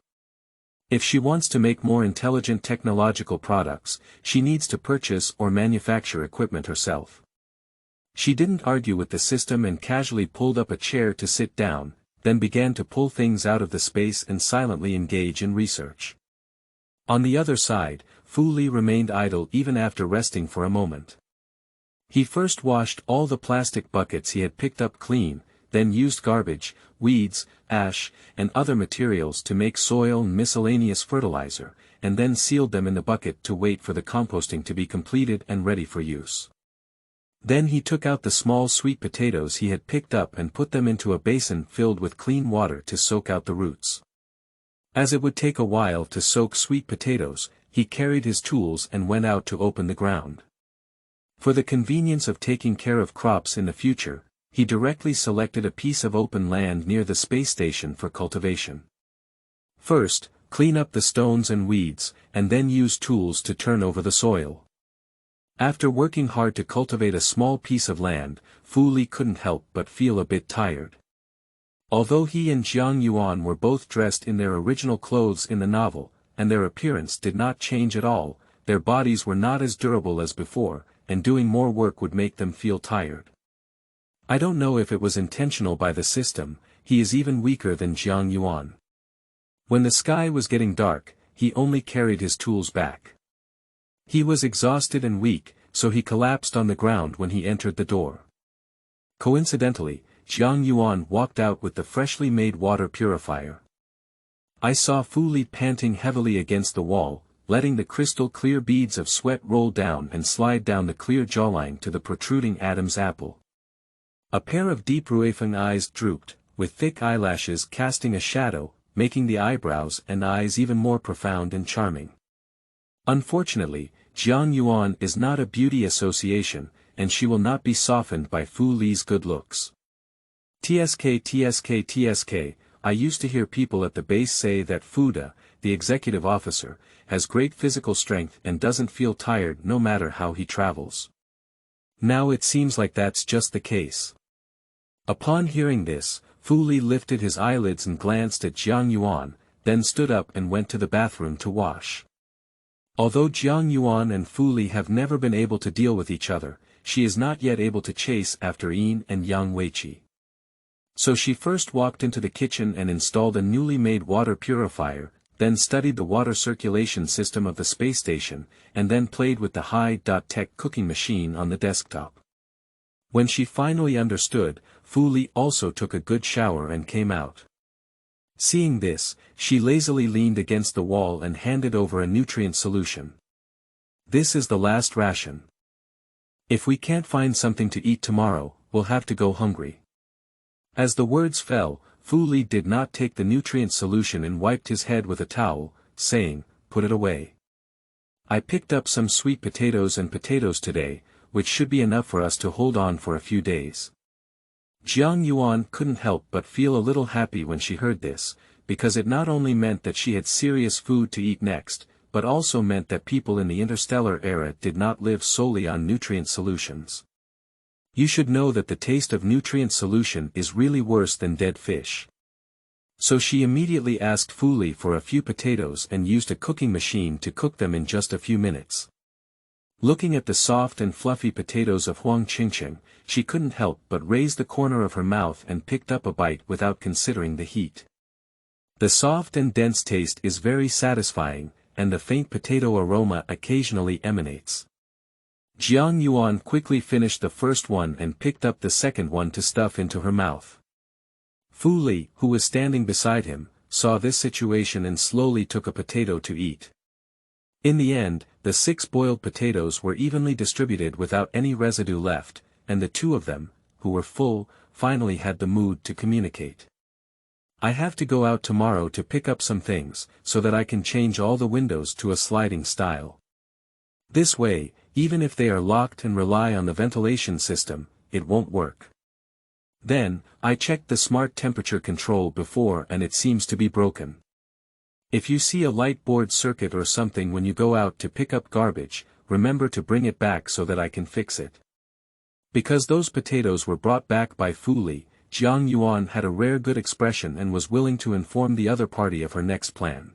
If she wants to make more intelligent technological products, she needs to purchase or manufacture equipment herself. She didn't argue with the system and casually pulled up a chair to sit down, then began to pull things out of the space and silently engage in research. On the other side, Fu Li remained idle even after resting for a moment. He first washed all the plastic buckets he had picked up clean, then used garbage, weeds, ash, and other materials to make soil and miscellaneous fertilizer, and then sealed them in the bucket to wait for the composting to be completed and ready for use. Then he took out the small sweet potatoes he had picked up and put them into a basin filled with clean water to soak out the roots. As it would take a while to soak sweet potatoes, he carried his tools and went out to open the ground. For the convenience of taking care of crops in the future, he directly selected a piece of open land near the space station for cultivation. First, clean up the stones and weeds, and then use tools to turn over the soil. After working hard to cultivate a small piece of land, Fu Li couldn't help but feel a bit tired. Although he and Jiang Yuan were both dressed in their original clothes in the novel, and their appearance did not change at all, their bodies were not as durable as before, and doing more work would make them feel tired. I don't know if it was intentional by the system, he is even weaker than Jiang Yuan. When the sky was getting dark, he only carried his tools back. He was exhausted and weak, so he collapsed on the ground when he entered the door. Coincidentally, Jiang Yuan walked out with the freshly made water purifier. I saw Fu Li panting heavily against the wall, letting the crystal-clear beads of sweat roll down and slide down the clear jawline to the protruding Adam's apple. A pair of deep ruefeng eyes drooped, with thick eyelashes casting a shadow, making the eyebrows and eyes even more profound and charming. Unfortunately, Jiang Yuan is not a beauty association, and she will not be softened by Fu Li's good looks. TSK, I used to hear people at the base say that Fuda, the executive officer, has great physical strength and doesn't feel tired no matter how he travels. Now it seems like that's just the case. Upon hearing this, Fu Li lifted his eyelids and glanced at Jiang Yuan, then stood up and went to the bathroom to wash. Although Jiang Yuan and Fu Li have never been able to deal with each other, she is not yet able to chase after Yin and Yang Weiqi. So she first walked into the kitchen and installed a newly made water purifier, then studied the water circulation system of the space station, and then played with the high-tech cooking machine on the desktop. When she finally understood, Fu Li also took a good shower and came out. Seeing this, she lazily leaned against the wall and handed over a nutrient solution. This is the last ration. If we can't find something to eat tomorrow, we'll have to go hungry. As the words fell, Fu Li did not take the nutrient solution and wiped his head with a towel, saying, "Put it away. I picked up some sweet potatoes and potatoes today, which should be enough for us to hold on for a few days." Jiang Yuan couldn't help but feel a little happy when she heard this, because it not only meant that she had serious food to eat next, but also meant that people in the Interstellar era did not live solely on nutrient solutions. You should know that the taste of nutrient solution is really worse than dead fish. So she immediately asked Fu Li for a few potatoes and used a cooking machine to cook them in just a few minutes. Looking at the soft and fluffy potatoes of Huang Qingqing, she couldn't help but raise the corner of her mouth and picked up a bite without considering the heat. The soft and dense taste is very satisfying, and the faint potato aroma occasionally emanates. Jiang Yuan quickly finished the first one and picked up the second one to stuff into her mouth. Fu Li, who was standing beside him, saw this situation and slowly took a potato to eat. In the end, the 6 boiled potatoes were evenly distributed without any residue left, and the 2 of them, who were full, finally had the mood to communicate. "I have to go out tomorrow to pick up some things, so that I can change all the windows to a sliding style. This way, even if they are locked and rely on the ventilation system, it won't work. Then, I checked the smart temperature control before and it seems to be broken. If you see a light board circuit or something when you go out to pick up garbage, remember to bring it back so that I can fix it." Because those potatoes were brought back by Fu Li, Jiang Yuan had a rare good expression and was willing to inform the other party of her next plan.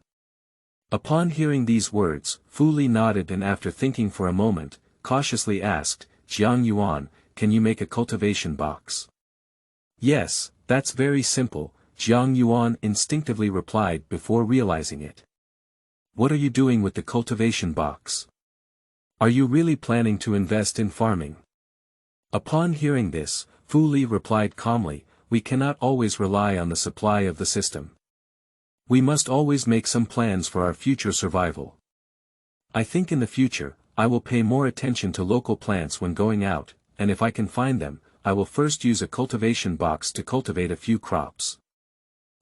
Upon hearing these words, Fu Li nodded and after thinking for a moment, cautiously asked, "Jiang Yuan, can you make a cultivation box?" "Yes, that's very simple," Jiang Yuan instinctively replied before realizing it. "What are you doing with the cultivation box? Are you really planning to invest in farming?" Upon hearing this, Fu Li replied calmly, "We cannot always rely on the supply of the system. We must always make some plans for our future survival. I think in the future, I will pay more attention to local plants when going out, and if I can find them, I will first use a cultivation box to cultivate a few crops."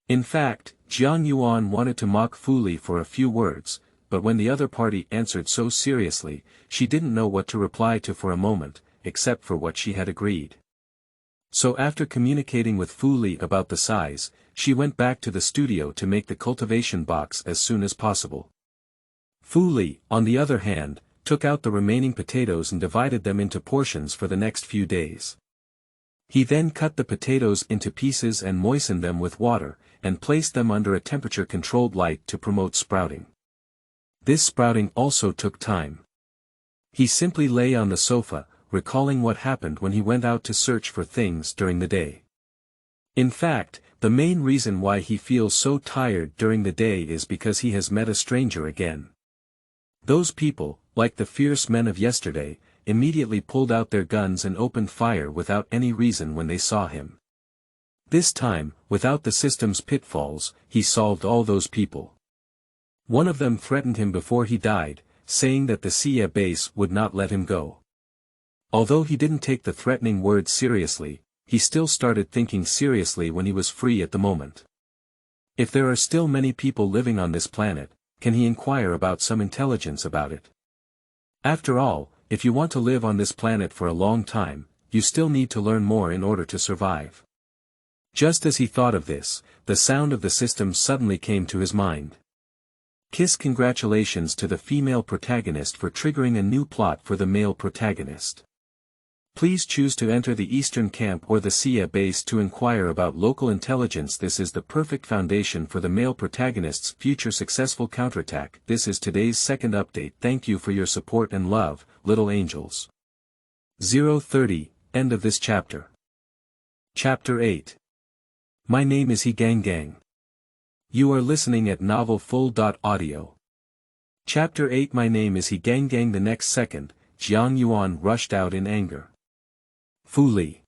In fact, Jiang Yuan wanted to mock Fu Li for a few words, but when the other party answered so seriously, she didn't know what to reply to for a moment, except for what she had agreed. So after communicating with Fu Li about the size, she went back to the studio to make the cultivation box as soon as possible. Fu Li, on the other hand, took out the remaining potatoes and divided them into portions for the next few days. He then cut the potatoes into pieces and moistened them with water, and placed them under a temperature-controlled light to promote sprouting. This sprouting also took time. He simply lay on the sofa, recalling what happened when he went out to search for things during the day. In fact, the main reason why he feels so tired during the day is because he has met a stranger again. Those people, like the fierce men of yesterday, immediately pulled out their guns and opened fire without any reason when they saw him. This time, without the system's pitfalls, he solved all those people. One of them threatened him before he died, saying that the CIA base would not let him go. Although he didn't take the threatening words seriously, he still started thinking seriously when he was free at the moment. If there are still many people living on this planet, can he inquire about some intelligence about it? After all, if you want to live on this planet for a long time, you still need to learn more in order to survive. Just as he thought of this, the sound of the system suddenly came to his mind. Kiss congratulations to the female protagonist for triggering a new plot for the male protagonist. Please choose to enter the Eastern Camp or the CIA base to inquire about local intelligence. This is the perfect foundation for the male protagonist's future successful counterattack. This is today's second update. Thank you for your support and love, little angels. 030, end of this chapter. Chapter 8. My name is Ganggang. You are listening at novelfull.audio. Chapter 8. My name is Ganggang. The next second, Jiang Yuan rushed out in anger. Fu Li.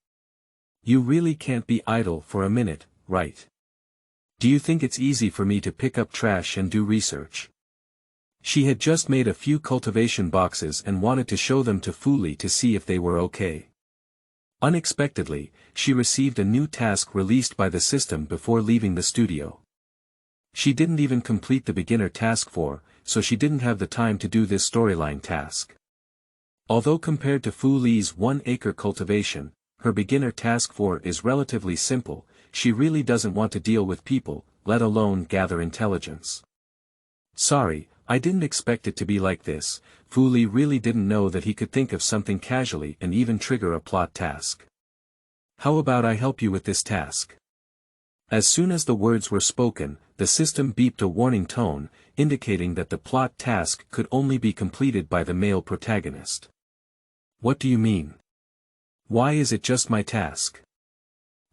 You really can't be idle for a minute, right? Do you think it's easy for me to pick up trash and do research? She had just made a few cultivation boxes and wanted to show them to Fu Li to see if they were okay. Unexpectedly, she received a new task released by the system before leaving the studio. She didn't even complete the beginner task 4, so she didn't have the time to do this storyline task. Although compared to Fu Li's 1-acre cultivation, her beginner task 4 is relatively simple, she really doesn't want to deal with people, let alone gather intelligence. Sorry, I didn't expect it to be like this. Fu Li really didn't know that he could think of something casually and even trigger a plot task. How about I help you with this task? As soon as the words were spoken, the system beeped a warning tone, indicating that the plot task could only be completed by the male protagonist. What do you mean? Why is it just my task?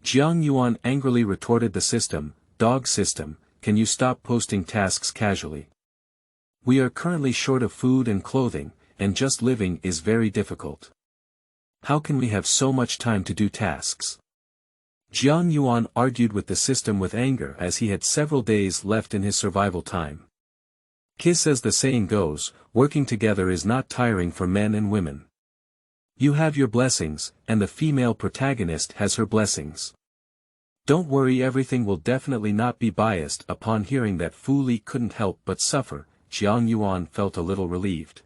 Jiang Yuan angrily retorted. The system, dog system, can you stop posting tasks casually? We are currently short of food and clothing, and just living is very difficult. How can we have so much time to do tasks? Jiang Yuan argued with the system with anger as he had several days left in his survival time. Kiss, as the saying goes, working together is not tiring for men and women. You have your blessings, and the female protagonist has her blessings. Don't worry, everything will definitely not be biased. Upon hearing that Fu Li couldn't help but suffer, Jiang Yuan felt a little relieved.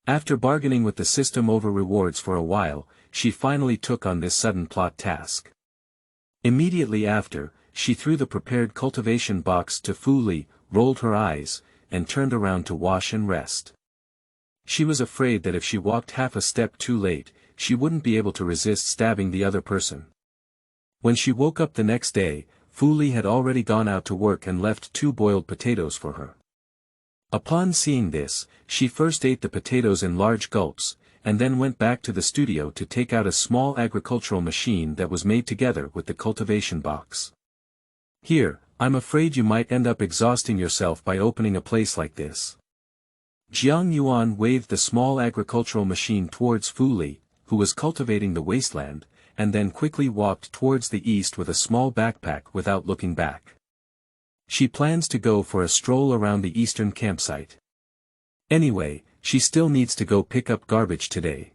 After bargaining with the system over rewards for a while, she finally took on this sudden plot task. Immediately after, she threw the prepared cultivation box to Fu Li, rolled her eyes, and turned around to wash and rest. She was afraid that if she walked half a step too late, she wouldn't be able to resist stabbing the other person. When she woke up the next day, Fu Li had already gone out to work and left 2 boiled potatoes for her. Upon seeing this, she first ate the potatoes in large gulps, and then went back to the studio to take out a small agricultural machine that was made together with the cultivation box. Here, I'm afraid you might end up exhausting yourself by opening a place like this. Jiang Yuan waved the small agricultural machine towards Fu Li, who was cultivating the wasteland, and then quickly walked towards the east with a small backpack without looking back. She plans to go for a stroll around the eastern campsite. Anyway, she still needs to go pick up garbage today.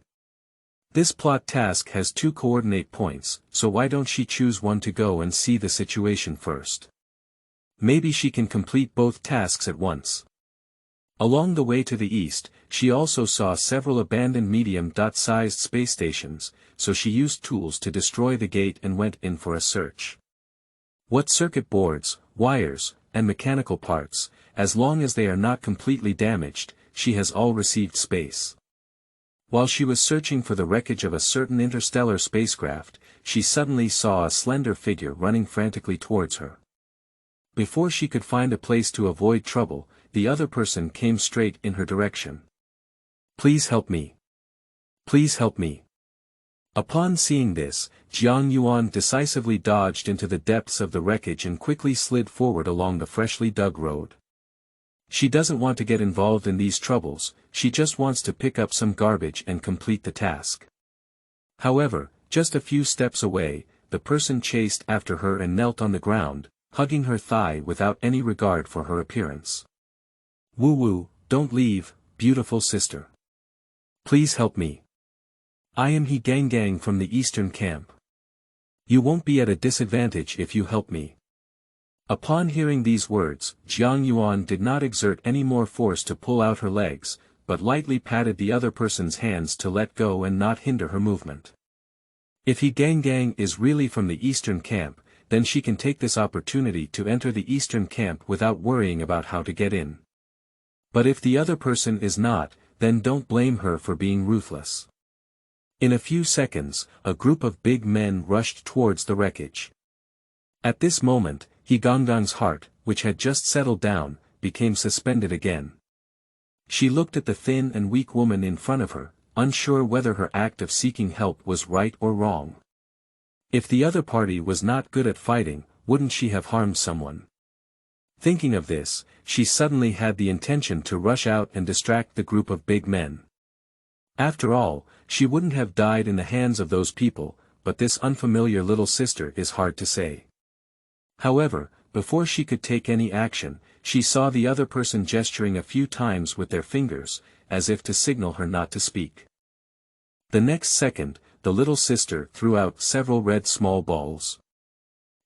This plot task has 2 coordinate points, so why don't she choose one to go and see the situation first? Maybe she can complete both tasks at once. Along the way to the east, she also saw several abandoned medium-sized space stations, so she used tools to destroy the gate and went in for a search. What circuit boards, wires, and mechanical parts, as long as they are not completely damaged, she has all received space. While she was searching for the wreckage of a certain interstellar spacecraft, she suddenly saw a slender figure running frantically towards her. Before she could find a place to avoid trouble, the other person came straight in her direction. Please help me. Please help me. Upon seeing this, Jiang Yuan decisively dodged into the depths of the wreckage and quickly slid forward along the freshly dug road. She doesn't want to get involved in these troubles, she just wants to pick up some garbage and complete the task. However, just a few steps away, the person chased after her and knelt on the ground, hugging her thigh without any regard for her appearance. "Woo-woo, don't leave, beautiful sister. Please help me. I am Ganggang from the Eastern Camp. You won't be at a disadvantage if you help me." Upon hearing these words, Jiang Yuan did not exert any more force to pull out her legs, but lightly patted the other person's hands to let go and not hinder her movement. If Ganggang is really from the Eastern Camp, then she can take this opportunity to enter the Eastern Camp without worrying about how to get in. But if the other person is not, then don't blame her for being ruthless. In a few seconds, a group of big men rushed towards the wreckage. At this moment, Ganggang's heart, which had just settled down, became suspended again. She looked at the thin and weak woman in front of her, unsure whether her act of seeking help was right or wrong. If the other party was not good at fighting, wouldn't she have harmed someone? Thinking of this, she suddenly had the intention to rush out and distract the group of big men. After all, she wouldn't have died in the hands of those people, but this unfamiliar little sister is hard to say. However, before she could take any action, she saw the other person gesturing a few times with their fingers, as if to signal her not to speak. The next second, the little sister threw out several red small balls.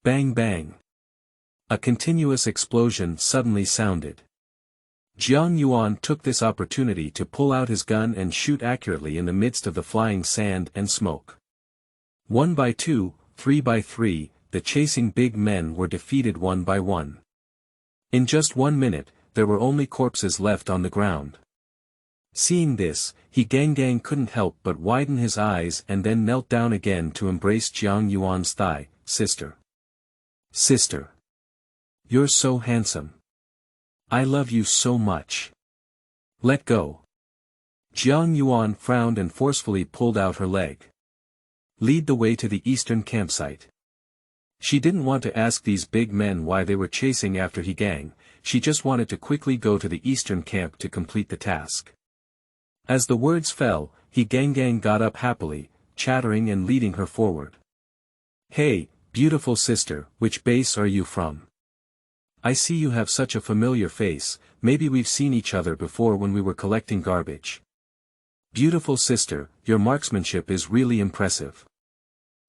Bang bang. A continuous explosion suddenly sounded. Jiang Yuan took this opportunity to pull out his gun and shoot accurately in the midst of the flying sand and smoke. 1 by 2, 3 by 3, the chasing big men were defeated one by one. In just 1 minute, there were only corpses left on the ground. Seeing this, Ganggang couldn't help but widen his eyes and then knelt down again to embrace Jiang Yuan's thigh. "Sister. Sister. You're so handsome. I love you so much. Let go." Jiang Yuan frowned and forcefully pulled out her leg. "Lead the way to the eastern campsite." She didn't want to ask these big men why they were chasing after Gang, she just wanted to quickly go to the eastern camp to complete the task. As the words fell, Ganggang got up happily, chattering and leading her forward. "Hey, beautiful sister, which base are you from? I see you have such a familiar face, maybe we've seen each other before when we were collecting garbage. Beautiful sister, your marksmanship is really impressive.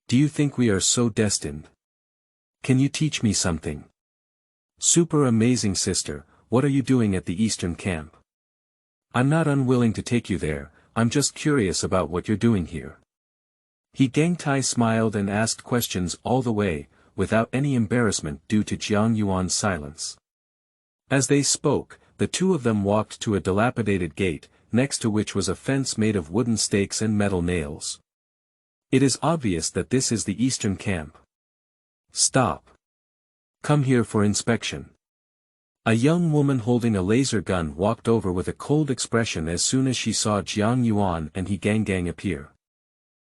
Do you think we are so destined? Can you teach me something? Super amazing sister, what are you doing at the Eastern Camp? I'm not unwilling to take you there, I'm just curious about what you're doing here." Gangtai smiled and asked questions all the way, without any embarrassment due to Jiang Yuan's silence. As they spoke, the two of them walked to a dilapidated gate, next to which was a fence made of wooden stakes and metal nails. "It is obvious that this is the Eastern Camp. Stop. Come here for inspection." A young woman holding a laser gun walked over with a cold expression as soon as she saw Jiang Yuan and Ganggang appear.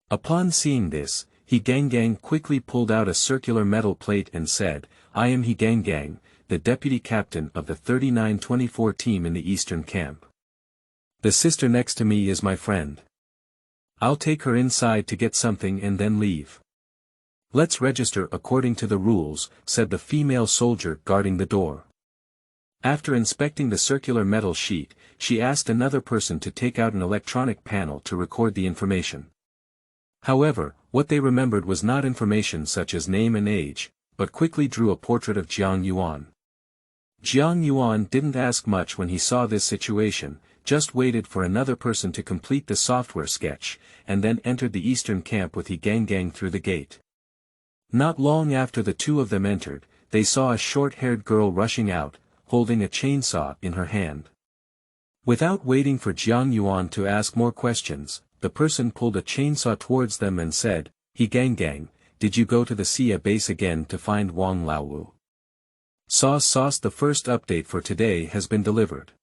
Upon seeing this, Ganggang quickly pulled out a circular metal plate and said, "I am Ganggang, the deputy captain of the 3924 team in the Eastern Camp. The sister next to me is my friend. I'll take her inside to get something and then leave." "Let's register according to the rules," said the female soldier guarding the door. After inspecting the circular metal sheet, she asked another person to take out an electronic panel to record the information. However, what they remembered was not information such as name and age, but quickly drew a portrait of Jiang Yuan. Jiang Yuan didn't ask much when he saw this situation, just waited for another person to complete the software sketch, and then entered the Eastern Camp with Ganggang through the gate. Not long after the two of them entered, they saw a short-haired girl rushing out, holding a chainsaw in her hand. Without waiting for Jiang Yuan to ask more questions, the person pulled a chainsaw towards them and said, "Ganggang, did you go to the Sia base again to find Wang Laowu? Sauce the first update for today has been delivered.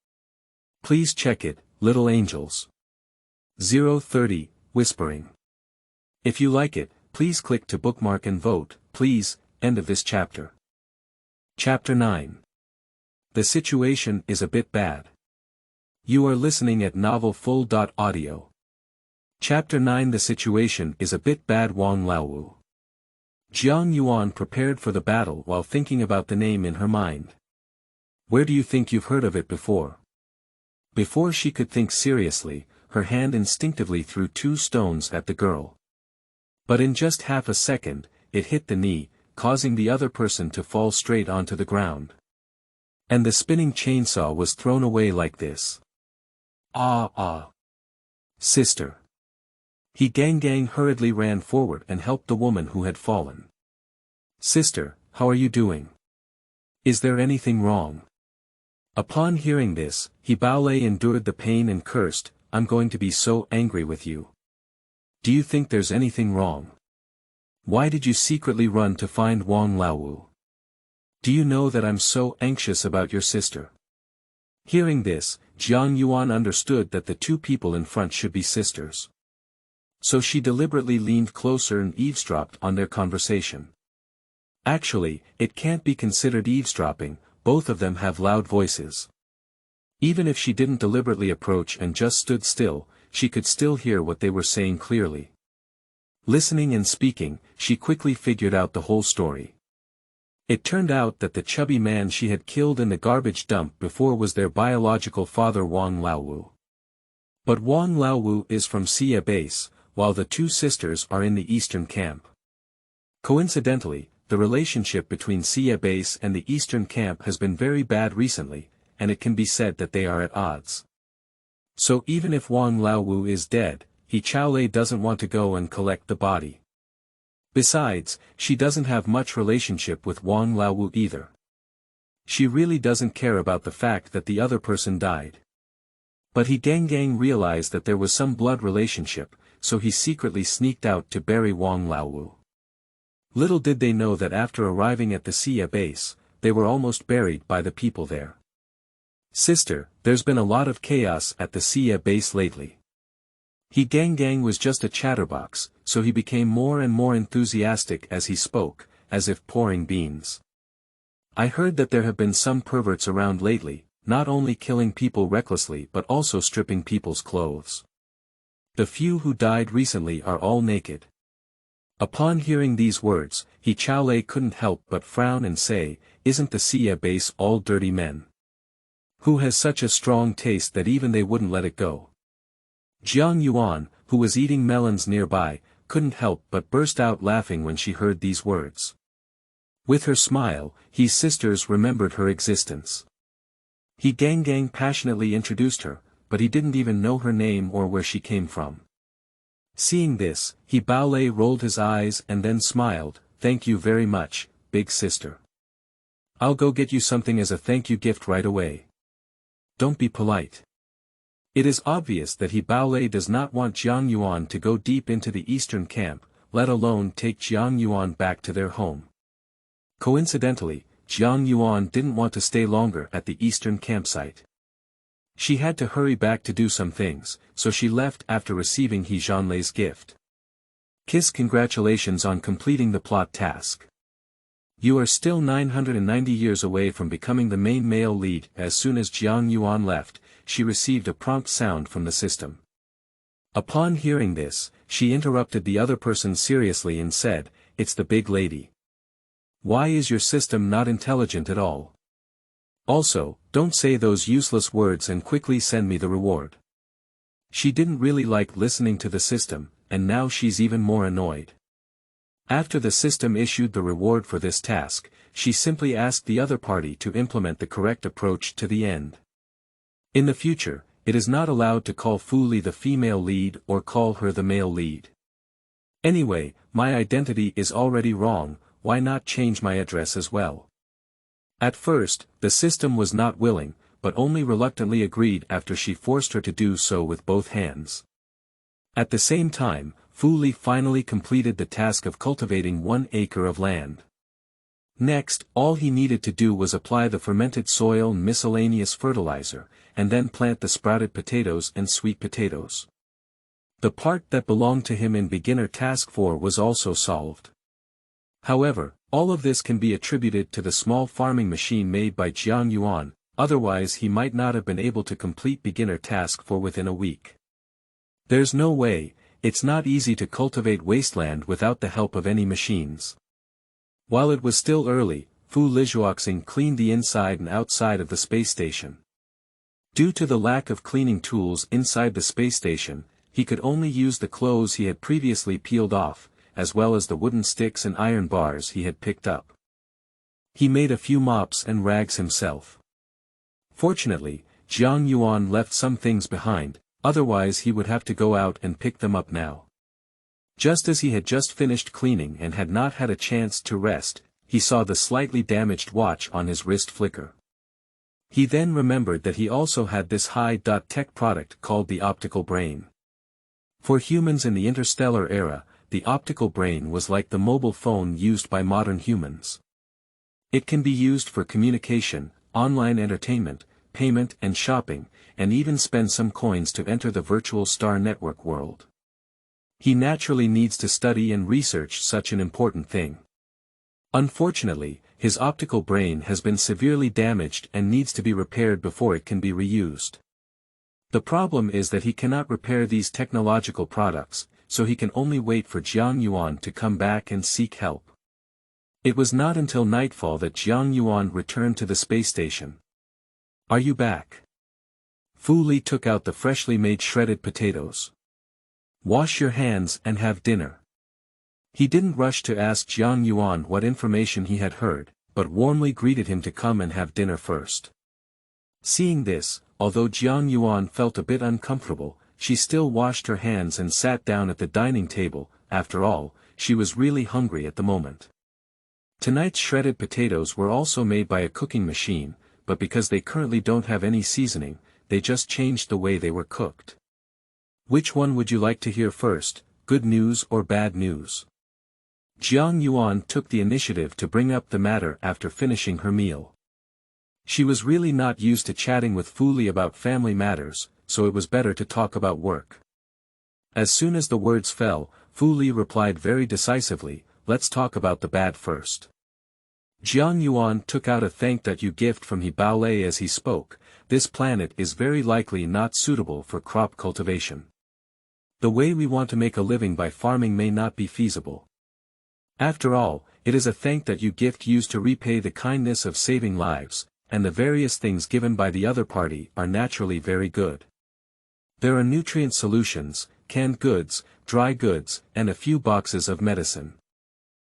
Please check it, little angels." 030, whispering. If you like it, please click to bookmark and vote, please. End of this chapter. Chapter 9. The situation is a bit bad. You are listening at novelfull.audio. Chapter 9. The situation is a bit bad. Wang Laowu. Jiang Yuan prepared for the battle while thinking about the name in her mind. Where do you think you've heard of it before? Before she could think seriously, her hand instinctively threw 2 stones at the girl. But in just half a second, it hit the knee, causing the other person to fall straight onto the ground. And the spinning chainsaw was thrown away like this. Ah! Sister! Ganggang hurriedly ran forward and helped the woman who had fallen. Sister, how are you doing? Is there anything wrong? Upon hearing this, Baolei endured the pain and cursed, I'm going to be so angry with you. Do you think there's anything wrong? Why did you secretly run to find Wang Laowu? Do you know that I'm so anxious about your sister? Hearing this, Jiang Yuan understood that the 2 people in front should be sisters. So she deliberately leaned closer and eavesdropped on their conversation. Actually, it can't be considered eavesdropping, both of them have loud voices. Even if she didn't deliberately approach and just stood still, she could still hear what they were saying clearly. Listening and speaking, she quickly figured out the whole story. It turned out that the chubby man she had killed in the garbage dump before was their biological father Wang Laowu. But Wang Laowu is from Xia Base, while the 2 sisters are in the eastern camp. Coincidentally, the relationship between Xia Base and the eastern camp has been very bad recently, and it can be said that they are at odds. So even if Wang Laowu is dead, Chaolei doesn't want to go and collect the body. Besides, she doesn't have much relationship with Wang Laowu either. She really doesn't care about the fact that the other person died. But Ganggang realized that there was some blood relationship, so he secretly sneaked out to bury Wang Laowu. Little did they know that after arriving at the Xia base, they were almost buried by the people there. Sister, there's been a lot of chaos at the Xia base lately. Ganggang was just a chatterbox, so he became more and more enthusiastic as he spoke, as if pouring beans. I heard that there have been some perverts around lately, not only killing people recklessly but also stripping people's clothes. The few who died recently are all naked. Upon hearing these words, Chaolei couldn't help but frown and say, isn't the Xia base all dirty men? Who has such a strong taste that even they wouldn't let it go? Jiang Yuan, who was eating melons nearby, couldn't help but burst out laughing when she heard these words. With her smile, his sisters remembered her existence. Ganggang passionately introduced her, but he didn't even know her name or where she came from. Seeing this, Baolei rolled his eyes and then smiled, thank you very much, big sister. I'll go get you something as a thank you gift right away. Don't be polite. It is obvious that Baolei does not want Jiang Yuan to go deep into the eastern camp, let alone take Jiang Yuan back to their home. Coincidentally, Jiang Yuan didn't want to stay longer at the eastern campsite. She had to hurry back to do some things, so she left after receiving Zhanlei's gift. Kiss, congratulations on completing the plot task. You are still 990 years away from becoming the main male lead. As soon as Jiang Yuan left, she received a prompt sound from the system. Upon hearing this, she interrupted the other person seriously and said, it's the big lady. Why is your system not intelligent at all? Also, don't say those useless words and quickly send me the reward. She didn't really like listening to the system, and now she's even more annoyed. After the system issued the reward for this task, she simply asked the other party to implement the correct approach to the end. In the future, it is not allowed to call Fu Li the female lead or call her the male lead. Anyway, my identity is already wrong, why not change my address as well? At first, the system was not willing, but only reluctantly agreed after she forced her to do so with both hands. At the same time, Fu Li finally completed the task of cultivating 1 acre of land. Next, all he needed to do was apply the fermented soil and miscellaneous fertilizer, and then plant the sprouted potatoes and sweet potatoes. The part that belonged to him in beginner task 4 was also solved. However, all of this can be attributed to the small farming machine made by Jiang Yuan, otherwise he might not have been able to complete beginner task 4 within a week. There's no way, it's not easy to cultivate wasteland without the help of any machines. While it was still early, Fu Lizhuoxing cleaned the inside and outside of the space station. Due to the lack of cleaning tools inside the space station, he could only use the clothes he had previously peeled off, as well as the wooden sticks and iron bars he had picked up. He made a few mops and rags himself. Fortunately, Jiang Yuan left some things behind, otherwise he would have to go out and pick them up now. Just as he had just finished cleaning and had not had a chance to rest, he saw the slightly damaged watch on his wrist flicker. He then remembered that he also had this high-tech product called the optical brain. For humans in the interstellar era, the optical brain was like the mobile phone used by modern humans. It can be used for communication, online entertainment, payment and shopping, and even spend some coins to enter the virtual star network world. He naturally needs to study and research such an important thing. Unfortunately, his optical brain has been severely damaged and needs to be repaired before it can be reused. The problem is that he cannot repair these technological products, so he can only wait for Jiang Yuan to come back and seek help. It was not until nightfall that Jiang Yuan returned to the space station. "Are you back?" Fu Li took out the freshly made shredded potatoes. "Wash your hands and have dinner." He didn't rush to ask Jiang Yuan what information he had heard, but warmly greeted him to come and have dinner first. Seeing this, although Jiang Yuan felt a bit uncomfortable, she still washed her hands and sat down at the dining table. After all, she was really hungry at the moment. Tonight's shredded potatoes were also made by a cooking machine, but because they currently don't have any seasoning, they just changed the way they were cooked. Which one would you like to hear first, good news or bad news? Jiang Yuan took the initiative to bring up the matter after finishing her meal. She was really not used to chatting with Fu Li about family matters, so it was better to talk about work. As soon as the words fell, Fu Li replied very decisively, "Let's talk about the bad first." Jiang Yuan took out a thank-you gift from He Baolei as he spoke. "This planet is very likely not suitable for crop cultivation. The way we want to make a living by farming may not be feasible. After all, it is a thank-you gift used to repay the kindness of saving lives, and the various things given by the other party are naturally very good. There are nutrient solutions, canned goods, dry goods, and a few boxes of medicine.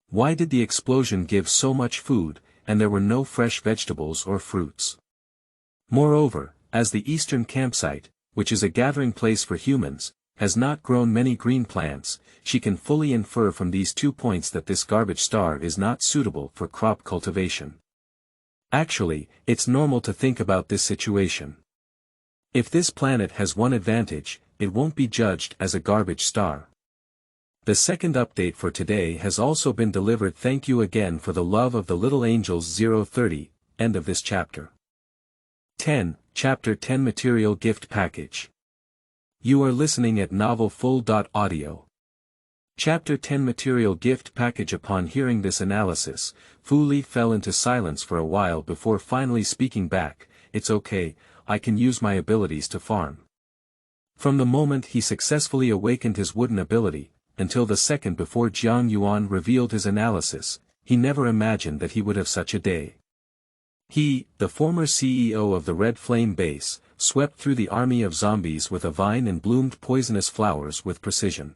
Why did the explosion give so much food, and there were no fresh vegetables or fruits? Moreover, as the eastern campsite, which is a gathering place for humans, has not grown many green plants, she can fully infer from these 2 points that this garbage star is not suitable for crop cultivation. Actually, it's normal to think about this situation. If this planet has one advantage, it won't be judged as a garbage star." The second update for today has also been delivered. Thank you again for the love of the little angels. 030, end of this chapter. 10, Chapter 10 Material Gift Package. You are listening at novelfull.audio. Chapter 10 Material Gift Package. Upon hearing this analysis, Fu Li fell into silence for a while before finally speaking back, "It's okay, I can use my abilities to farm." From the moment he successfully awakened his wooden ability, until the second before Jiang Yuan revealed his analysis, he never imagined that he would have such a day. He, the former CEO of the Red Flame Base, swept through the army of zombies with a vine and bloomed poisonous flowers with precision.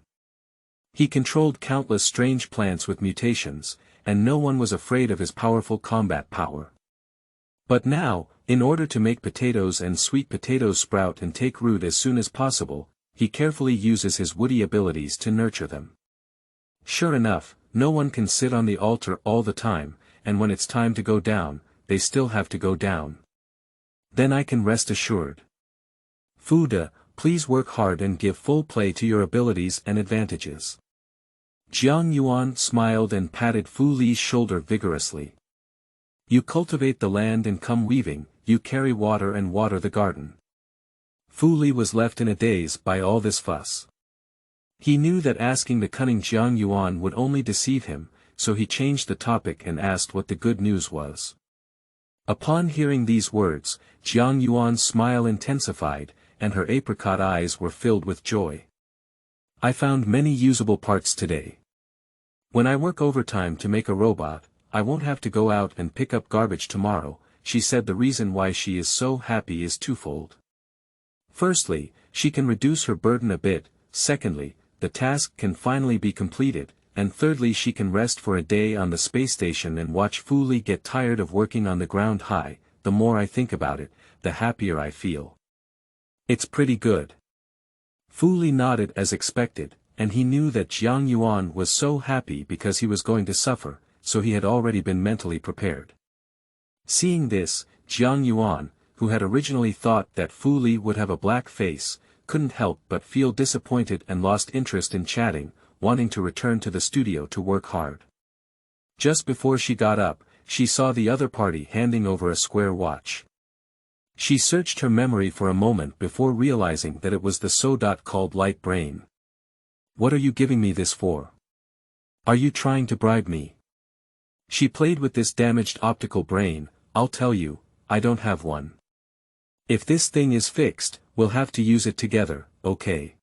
He controlled countless strange plants with mutations, and no one was afraid of his powerful combat power. But now, in order to make potatoes and sweet potatoes sprout and take root as soon as possible, he carefully uses his woody abilities to nurture them. Sure enough, no one can sit on the altar all the time, and when it's time to go down, they still have to go down. Then I can rest assured. Fuda, please work hard and give full play to your abilities and advantages. Jiang Yuan smiled and patted Fu Li's shoulder vigorously. You cultivate the land and come weaving, you carry water and water the garden. Fu Li was left in a daze by all this fuss. He knew that asking the cunning Jiang Yuan would only deceive him, so he changed the topic and asked what the good news was. Upon hearing these words, Jiang Yuan's smile intensified, and her apricot eyes were filled with joy. I found many usable parts today. When I work overtime to make a robot, I won't have to go out and pick up garbage tomorrow. She said the reason why she is so happy is twofold. Firstly, she can reduce her burden a bit, secondly, the task can finally be completed, and thirdly she can rest for a day on the space station and watch Fu Li get tired of working on the ground high. The more I think about it, the happier I feel. It's pretty good. Fu Li nodded as expected, and he knew that Jiang Yuan was so happy because he was going to suffer, so he had already been mentally prepared. Seeing this, Jiang Yuan, who had originally thought that Fu Li would have a black face, couldn't help but feel disappointed and lost interest in chatting, wanting to return to the studio to work hard. Just before she got up, she saw the other party handing over a square watch. She searched her memory for a moment before realizing that it was the so-called light brain. What are you giving me this for? Are you trying to bribe me? She played with this damaged optical brain. I'll tell you, I don't have one. If this thing is fixed, we'll have to use it together, okay?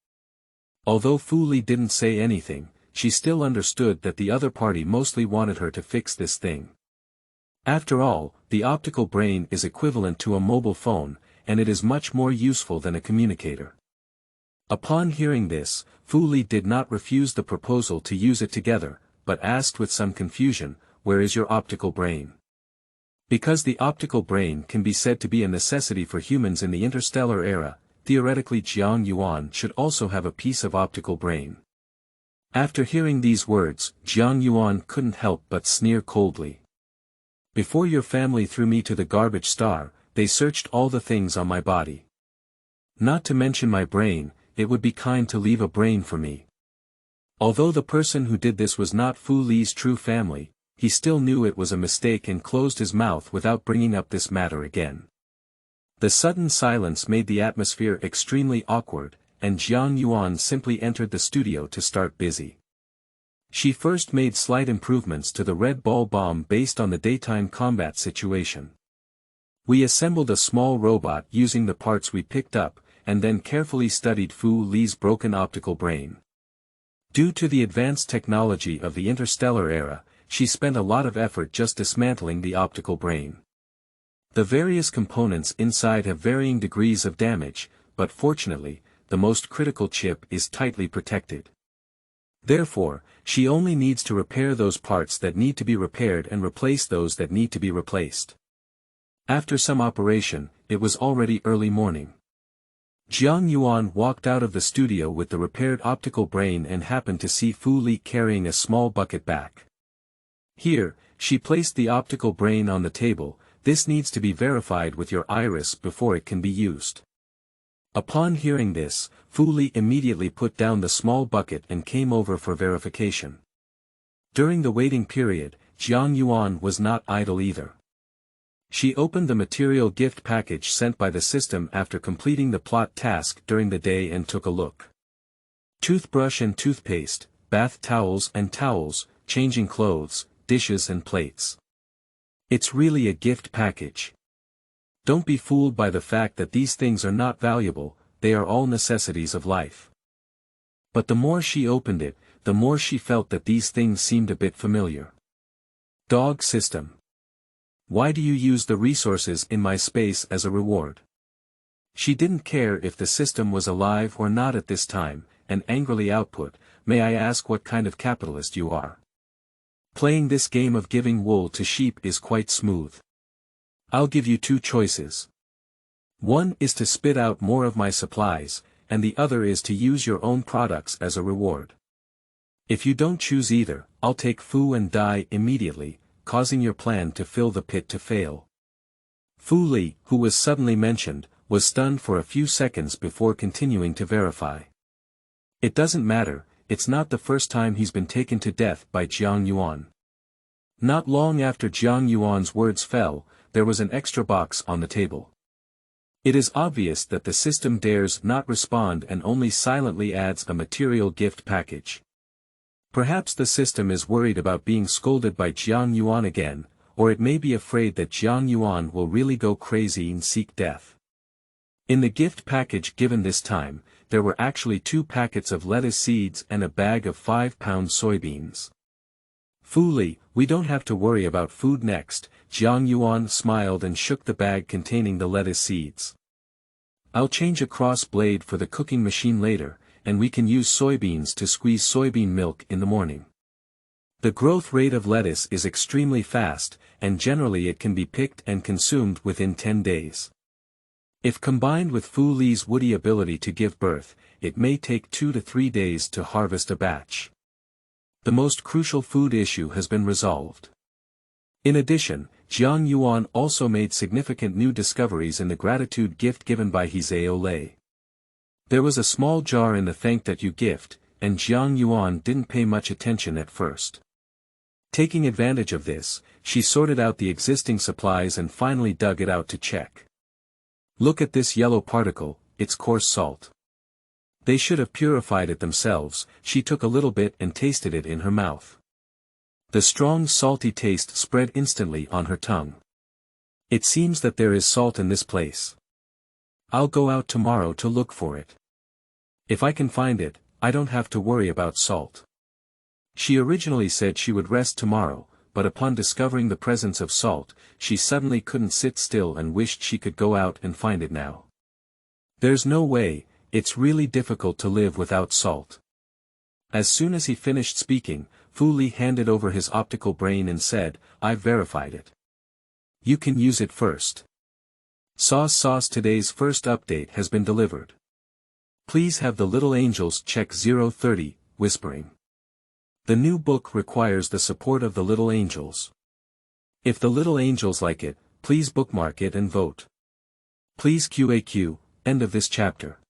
Although Fu Li didn't say anything, she still understood that the other party mostly wanted her to fix this thing. After all, the optical brain is equivalent to a mobile phone, and it is much more useful than a communicator. Upon hearing this, Fu Li did not refuse the proposal to use it together, but asked with some confusion, "Where is your optical brain?" Because the optical brain can be said to be a necessity for humans in the interstellar era, theoretically Jiang Yuan should also have a piece of optical brain. After hearing these words, Jiang Yuan couldn't help but sneer coldly. Before your family threw me to the garbage star, they searched all the things on my body. Not to mention my brain, it would be kind to leave a brain for me. Although the person who did this was not Fu Li's true family, he still knew it was a mistake and closed his mouth without bringing up this matter again. The sudden silence made the atmosphere extremely awkward, and Jiang Yuan simply entered the studio to start busy. She first made slight improvements to the red ball bomb based on the daytime combat situation. We assembled a small robot using the parts we picked up, and then carefully studied Fu Li's broken optical brain. Due to the advanced technology of the interstellar era, she spent a lot of effort just dismantling the optical brain. The various components inside have varying degrees of damage, but fortunately, the most critical chip is tightly protected. Therefore, she only needs to repair those parts that need to be repaired and replace those that need to be replaced. After some operation, it was already early morning. Jiang Yuan walked out of the studio with the repaired optical brain and happened to see Fu Li carrying a small bucket back. Here, she placed the optical brain on the table. This needs to be verified with your iris before it can be used. Upon hearing this, Fu Li immediately put down the small bucket and came over for verification. During the waiting period, Jiang Yuan was not idle either. She opened the material gift package sent by the system after completing the plot task during the day and took a look. Toothbrush and toothpaste, bath towels and towels, changing clothes, dishes and plates. It's really a gift package. Don't be fooled by the fact that these things are not valuable, they are all necessities of life. But the more she opened it, the more she felt that these things seemed a bit familiar. Dog system. Why do you use the resources in my space as a reward? She didn't care if the system was alive or not at this time, and angrily output, "May I ask what kind of capitalist you are? Playing this game of giving wool to sheep is quite smooth. I'll give you two choices. One is to spit out more of my supplies, and the other is to use your own products as a reward. If you don't choose either, I'll take Fu and die immediately, causing your plan to fill the pit to fail." Fu Li, who was suddenly mentioned, was stunned for a few seconds before continuing to verify. It doesn't matter, it's not the first time he's been taken to death by Jiang Yuan. Not long after Jiang Yuan's words fell, there was an extra box on the table. It is obvious that the system dares not respond and only silently adds a material gift package. Perhaps the system is worried about being scolded by Jiang Yuan again, or it may be afraid that Jiang Yuan will really go crazy and seek death. In the gift package given this time, there were actually 2 packets of lettuce seeds and a bag of 5-pound soybeans. Fu Li, we don't have to worry about food next. Jiang Yuan smiled and shook the bag containing the lettuce seeds. I'll change a cross blade for the cooking machine later, and we can use soybeans to squeeze soybean milk in the morning. The growth rate of lettuce is extremely fast, and generally it can be picked and consumed within 10 days. If combined with Fu Li's woody ability to give birth, it may take 2 to 3 days to harvest a batch. The most crucial food issue has been resolved. In addition, Jiang Yuan also made significant new discoveries in the gratitude gift given by Hizeo Lei. There was a small jar in the thank that you gift, and Jiang Yuan didn't pay much attention at first. Taking advantage of this, she sorted out the existing supplies and finally dug it out to check. Look at this yellow particle, it's coarse salt. They should have purified it themselves. She took a little bit and tasted it in her mouth. The strong salty taste spread instantly on her tongue. It seems that there is salt in this place. I'll go out tomorrow to look for it. If I can find it, I don't have to worry about salt. She originally said she would rest tomorrow, but upon discovering the presence of salt, she suddenly couldn't sit still and wished she could go out and find it now. There's no way, it's really difficult to live without salt. As soon as he finished speaking, Fu Li handed over his optical brain and said, I've verified it. You can use it first. Sauce today's first update has been delivered. Please have the little angels check 030, whispering. The new book requires the support of the little angels. If the little angels like it, please bookmark it and vote. Please QAQ, end of this chapter.